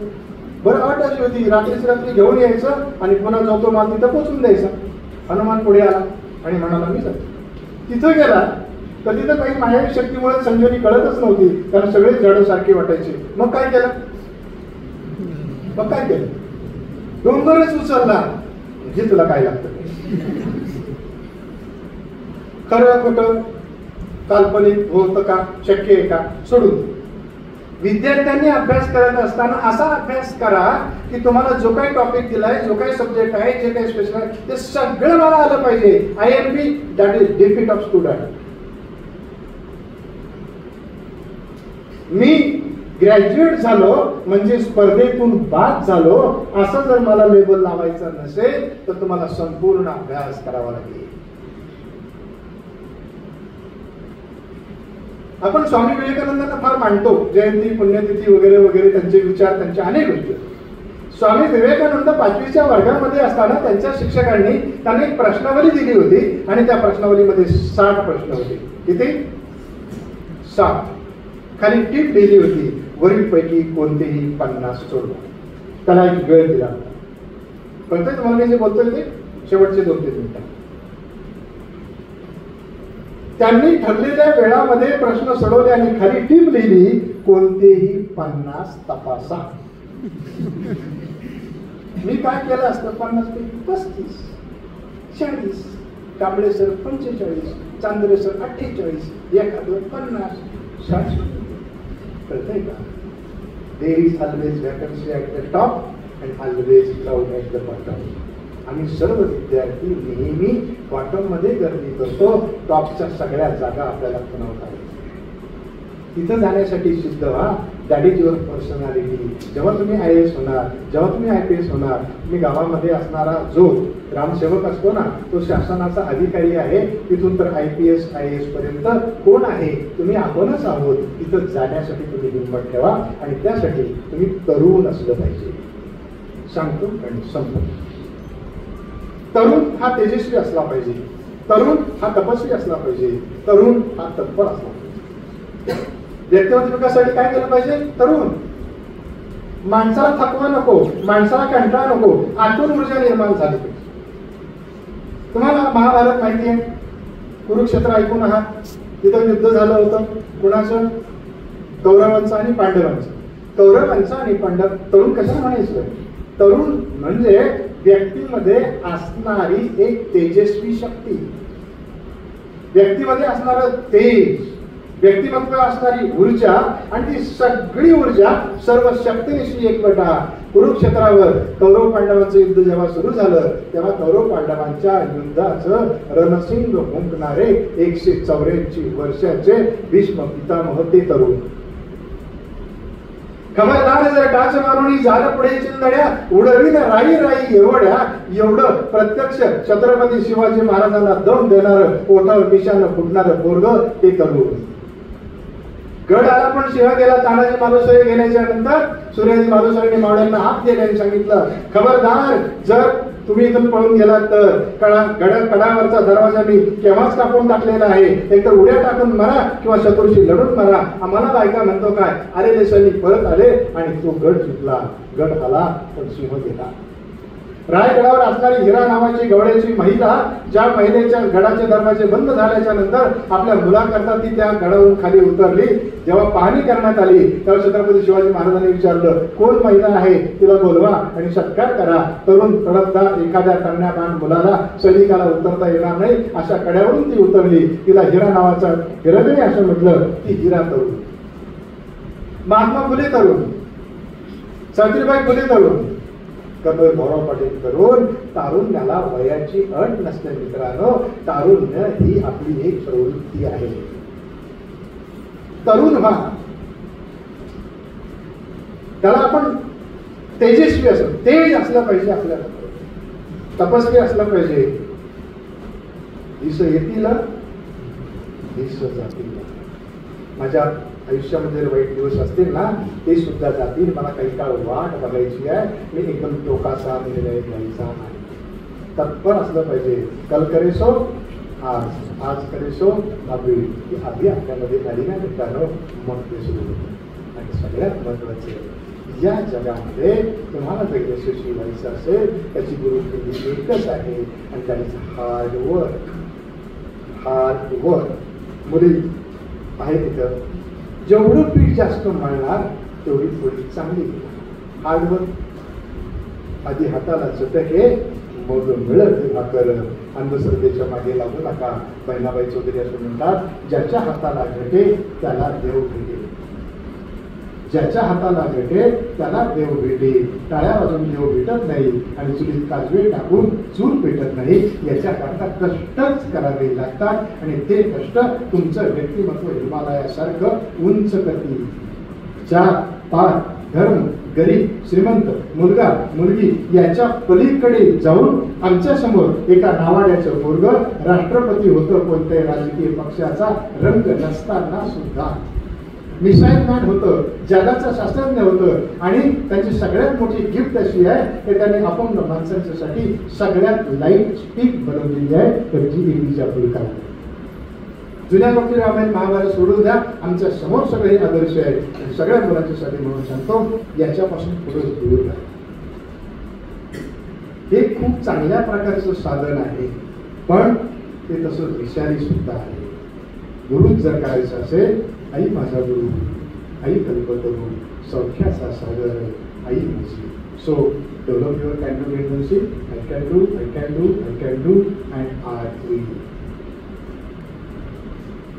बरं, अट अशी होती, रात्री घेऊन यायचं आणि पुन्हा जो तो माल तिथं पोचून द्यायचा. हनुमान पुढे आला आणि म्हणाला मी जातो. तिथं गेला तर तिथं काही मायावी शक्तीमुळे संजीवनी कळतच नव्हती, कारण सगळे जड सारखे वाटायचे. मग काय केलं? डोंगरच उचलला. म्हणजे तुला काय लागतं? खरं खोटं, काल्पनिक होतं का, शक्य आहे का, सोडून. विद्यार्थ्यांनी अभ्यास करत असताना असा अभ्यास करा की तुम्हाला जो काही टॉपिक दिलाय, जो काही सब्जेक्ट आहे, जे काही स्पेशल आहे, ते सगळं मला आलं पाहिजे. IMP, that is defeat of student. Me graduate झालो म्हणजे स्पर्धेतून बाद झालो असं जर मला लेबल लावायचं नसेल तर तुम्हाला संपूर्ण अभ्यास करावा लागेल. आपण स्वामी विवेकानंदांना फार मानतो, जयंती, पुण्यतिथी वगैरे वगैरे, त्यांचे विचार, त्यांच्या अनेक गोष्टी. स्वामी विवेकानंद 5वीच्या वर्गामध्ये असताना त्यांच्या शिक्षकांनी त्यांना एक प्रश्नावली दिली होती आणि त्या प्रश्नावलीमध्ये 60 प्रश्न होते. किती? 60. खाली टीप दिली होती, वरीलपैकी कोणतेही 50 सोडवा. त्याला एक वेळ दिला होता. कळतंय तुम्हाला मी जे बोलतोय ते? शेवटचे 2-3 मिनिटं. त्यांनी ठरलेल्या वेळामध्ये प्रश्न सोडवले आणि खाली टीप लिहिली, कोणतेही 50 तपासा. मी काय केलं असतं? 50 पैकी 35, 40, कांबळे सर 45, चांद्रे सर 48, एखादं 50, 60. कळतंय का? There is always vacancy at the top and always crowd at the bottom. आम्ही सर्व विद्यार्थी नेहमी बॉटम मध्ये गर्दी करतो. टॉपच्या सगळ्या जागा आपल्याला बनवता येतात. तिथं जाण्यासाठी सिद्ध व्हा. That is your personality. जेव्हा तुम्ही IAS होणार, जेव्हा तुम्ही IPS होणार, तुम्ही गावामध्ये असणारा जो ग्रामसेवक असतो ना, तो शासनाचा अधिकारी आहे. तिथून तर IPS IAS पर्यंत कोण आहे? तुम्ही आपणच आहोत. तिथं जाण्यासाठी तुम्ही हिंमत ठेवा आणि त्यासाठी तुम्ही तरुण असलं पाहिजे. सांगतो आणि संपतो. तरुण हा तेजस्वी असला पाहिजे. तरुण हा तपस्वी असला पाहिजे. तरुण हा तत्पर असला पाहिजे. व्यक्तिमत्व विकासासाठी काय केलं पाहिजे? तरुण. माणसाला थकवा नको, माणसाला कंटाळा नको, आतून ऊर्जा निर्माण झाली पाहिजे. तुम्हाला महाभारत माहिती आहे, कुरुक्षेत्र ऐकून आहात. तिथं युद्ध झालं होतं. कुणाचं? कौरवांचं आणि पांडवांचं. कौरवांचं आणि पांडव. तरुण कशाला म्हणायचं? तरुण म्हणजे व्यक्तीमध्ये असणारी एक तेजस्वी शक्ती, व्यक्तीमध्ये असणारं तेज, व्यक्तिमत्व असणारी ऊर्जा, आणि ती सगळी ऊर्जा सर्व शक्तीनिशी एकवटा. कुरुक्षेत्रावर कौरव पांडवांचं युद्ध जेव्हा सुरू झालं तेव्हा कौरव पांडवांच्या युद्धाचं रणसिंग हुंकणारे 184 वर्षाचे भीष्म पितामह ते तरुण. खबरदार, जर टाच मारून झालं पुढे चिंधड्या, उडवीन राई राई एवढ्या. एवढं प्रत्यक्ष छत्रपती शिवाजी महाराजांना दम देणारं, ओठावर मिशानं फुटणारं पोरग ते तरुण. गड आला पण शिवा गेला. तानाजी मालुसरे गेल्याच्या नंतर सूर्याजी मालुसरेने मावळ्यांना हात दिले आणि सांगितलं, खबरदार, जर तुम्ही इथून पळून गेलात तर कडावरचा दरवाजा मी केव्हाच कापून टाकलेला आहे. एकतर उड्या टाकून मरा किंवा शत्रूशी लढून मरा. आम्हाला बायका म्हणतो काय? आलेले सैनिक परत आले आणि तो गड जिंकला. गड आला पण सिंह गेला. रायगडावर असणारी हिरा नावाची गवळ्याची महिला, ज्या महिलेच्या गडाचे दरवाजे बंद झाल्याच्या नंतर आपल्या मुलाकरता ती त्या गडावरून खाली उतरली. जेव्हा पाहणी करण्यात आली तेव्हा छत्रपती शिवाजी महाराजांनी विचारलं, कोण महिला आहे? तिला बोलवा आणि सत्कार करा. तरुण तडफदार एखाद्या कन्याबाण मुलाला, सैनिकाला उतरता येणार नाही अशा कड्यावरून ती उतरली. तिला हिरा नावाचा हिरकणी असं म्हटलं. ती हिरा तरुण. महात्मा फुले तरुण, सावित्रीबाई फुले तरुण, कर्नल भाऊराव पाटील तरुण. तारुण्याला वयाची अट नसते मित्रांनो. तारुण्य ही आपली एक प्रवृत्ती आहे. तरुण व्हा. त्याला आपण तेजस्वी असं, तेज असलं पाहिजे आपल्याला, तपस्वी असलं पाहिजे. दिस येतील दिस जातील. माझ्या आयुष्यामध्ये जर वाईट दिवस असतील ना ते सुद्धा जातील. मला काही काळ वाट बघायची आहे. मी एकदम टोकाचा निर्णय घ्यायचा नाही. तत्पर असलं पाहिजे. कल करे सो आज, आज करे सो अभी. ही आधी आपल्यामध्ये आली ना मित्रांनो मग ते सुरू होतं. आणि सगळ्यात महत्वाचे या जगामध्ये तुम्हाला जर यशस्वी व्हायचं असेल त्याची गुरुकिल्ली एकच आहे आणि त्याचं हार्डवर्क. हार्डवर्क. मुली आहे तिथं जेवढं पीठ जास्त मळणार तेवढी पोळी चांगली. हार्डवर्क. आधी हाताला चटके मग मिळत भाकर. अंधश्रद्धेच्या मागे लागू नका. बहिणाबाई चौधरी असं म्हणतात, ज्याच्या हाताला भेटे त्याला देव भेटे. ज्याच्या हाताला भेटे त्याला देव भेटे. टाळ्या वाजून देव भेटत नाही आणि चुलीत काजवे टाकून चूल पेटत नाही. याच्याकरता कष्टच करावे लागतात आणि ते कष्ट तुमचं व्यक्तिमत्व हिमालयासारखं उंच करतील. जात पात धर्म गरीब श्रीमंत मुलगा मुलगी याच्या पलीकडे जाऊन आमच्या समोर एका नावाड्याचं पोरगं राष्ट्रपती होतं कोणत्याही राजकीय पक्षाचा रंग नसताना सुद्धा. मिसाईल मॅन होतं, जगाचं शास्त्रज्ञ होतं आणि त्यांची सगळ्यात मोठी गिफ्ट अशी आहे की त्यांनी अपंग माणसांच्यासाठी सगळ्यात लाईट स्टिक बनवलेली आहे तर जी एपीजे अब्दुल कलाम. जुन्या गोष्टी रामायण महाभारत सोडून द्या. आमच्या समोर सगळे आदर्श आहेत. सगळ्या मुलांच्यासाठी म्हणून सांगतो याच्यापासून पुढे दूर राहा. हे खूप चांगल्या प्रकारचं साधन आहे पण ते तसं विषारी सुद्धा आहे. गुरु जर करायचं असेल आई माझा गुरु, आई कल्पतरू, सौख्याचा सागर, आई माझी. So develop your kind of energy. I can do, I can do, I can do and I will.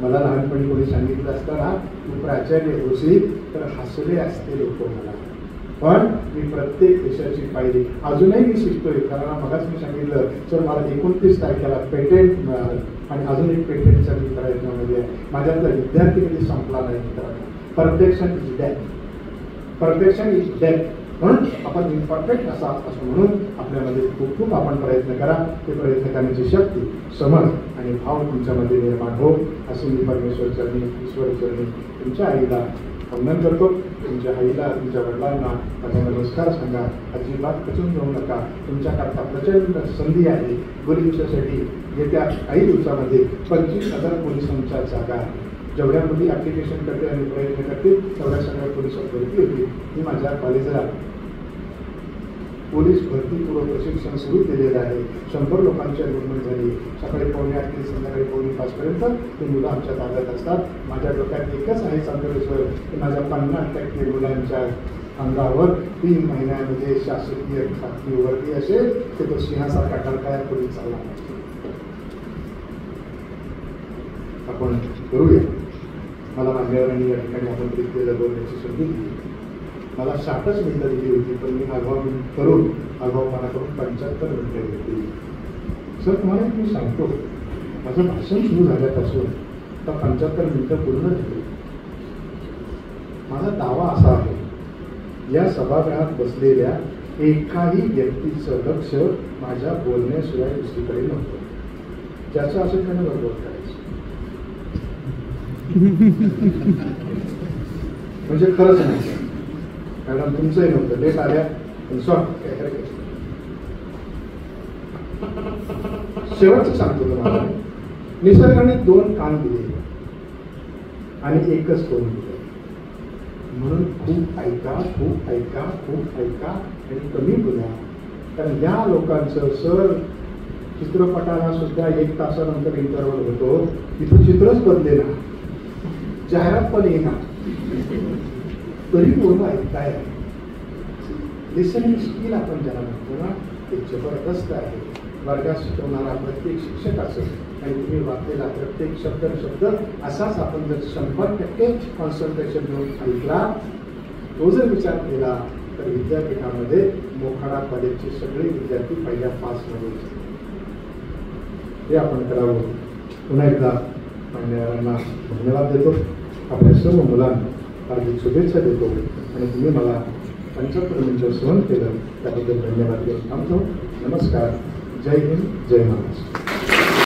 मला लहानपणी कोणी सांगितलं असताना तू प्राचार्य होशील तर हसले असते लोक मला. पण मी प्रत्येक देशाची पायरी अजूनही मी शिकतोय. कारण मगाच मी सांगितलं सर मला 29 तारखेला पेटेंट मिळालं आणि अजून एक पेटेंटचा मी प्रयत्नामध्ये आहे. माझ्यातला विद्यार्थी कधी संपला नाही मित्रांनो. Perfection is death. Perfection is death. म्हणून आपण इम्परफेक्ट असं म्हणून आपल्यामध्ये खूप खूप आपण प्रयत्न करा. ते प्रयत्न करण्याची शक्ती समज आणि भाव तुमच्यामध्ये निर्माण हो असे मी परमेश्वर चरणी ईश्वर चरणी तुमच्या आईला वंदन करतो. तुमच्या आईला तुमच्या वडिलांना माझा नमस्कार सांगा. अजिबात खचून जाऊ नका. तुमच्याकरता प्रचंड संधी आहे. गुरुदिवसासाठी येत्या काही दिवसामध्ये 25,000 पोलिसांच्या जागा आहे. जेवढ्या मुली ॲप्लिकेशन करते आणि प्रयत्न करतील तेवढ्या सगळ्या पोलिसात भरती होती. मी माझ्या कॉलेजला पोलीस भरतीपूर्व प्रशिक्षण सुरू केलेलं आहे. 100 लोकांची रिक्रुटमेंट झाली. सकाळी 7:45 ते संध्याकाळी 4:45 ते मुलं आमच्या ताब्यात असतात. माझ्या डोक्यात एकच आहे संतोषेश्वर की माझ्या 50% मुलांच्या अंगावर 3 महिन्यामध्ये शासकीय खासगी वर्दी असेल ते तो सिंहासारखा टळकाया पोलीस चालला. आपण करूया. मला मान्यवरांनी या ठिकाणी आपण प्रीतीला बोलण्याची संधी दिली. मला 60च मिनिटं दिली होती पण मी आगाऊपणा करून 75 मिनिटं घेतली. सर तुम्हाला मी सांगतो माझं भाषण सुरू झाल्यापासून आता 75 मिनिटं पूर्ण झाली. माझा दावा असा आहे या सभागृहात बसलेल्या एकाही व्यक्तीचं लक्ष माझ्या बोलण्याशिवाय दुसरीकडे नव्हतं. ज्याचं असेल त्याने बरोबर करायचं. म्हणजे खरंच नाही मॅडम तुमचंही नव्हतं. लेट आल्या पण काय करायचं. शेवटचं सांगतो तुम्हाला निसर्गाने 2 कान दिले आणि एकच तोंड दिलं. म्हणून खूप ऐका खूप ऐका खूप ऐका आणि कमी बोला. कारण या लोकांचं सर चित्रपटाला सुद्धा 1 तासानंतर इंटरव्हल होतो. तिथं चित्रच बदलेना जाहिरात पण येणार तरी बोलणं ऐकताय. लिसनिंग स्किल आपण ज्याला म्हणतो ना ते जबरदस्त आहे. वर्गात शिकवणारा प्रत्येक शिक्षक असेल आणि तुम्ही वाचलेला प्रत्येक शब्द असाच आपण जर 100% कॉन्सन्ट्रेशन घेऊन ऐकला तो जर विचार केला तर विद्यापीठामध्ये मोखाडा कॉलेजचे सगळे विद्यार्थी पहिल्या पासमध्ये हे आपण करावं. पुन्हा एकदा मान्यवरांना धन्यवाद देतो. आपल्या सर्व मुलांना हार्दिक शुभेच्छा देतो आणि तुम्ही मला 75 मिनिटं सहन केलं त्याबद्दल धन्यवाद देत थांबतो. नमस्कार. जय हिंद जय महाराष्ट्र.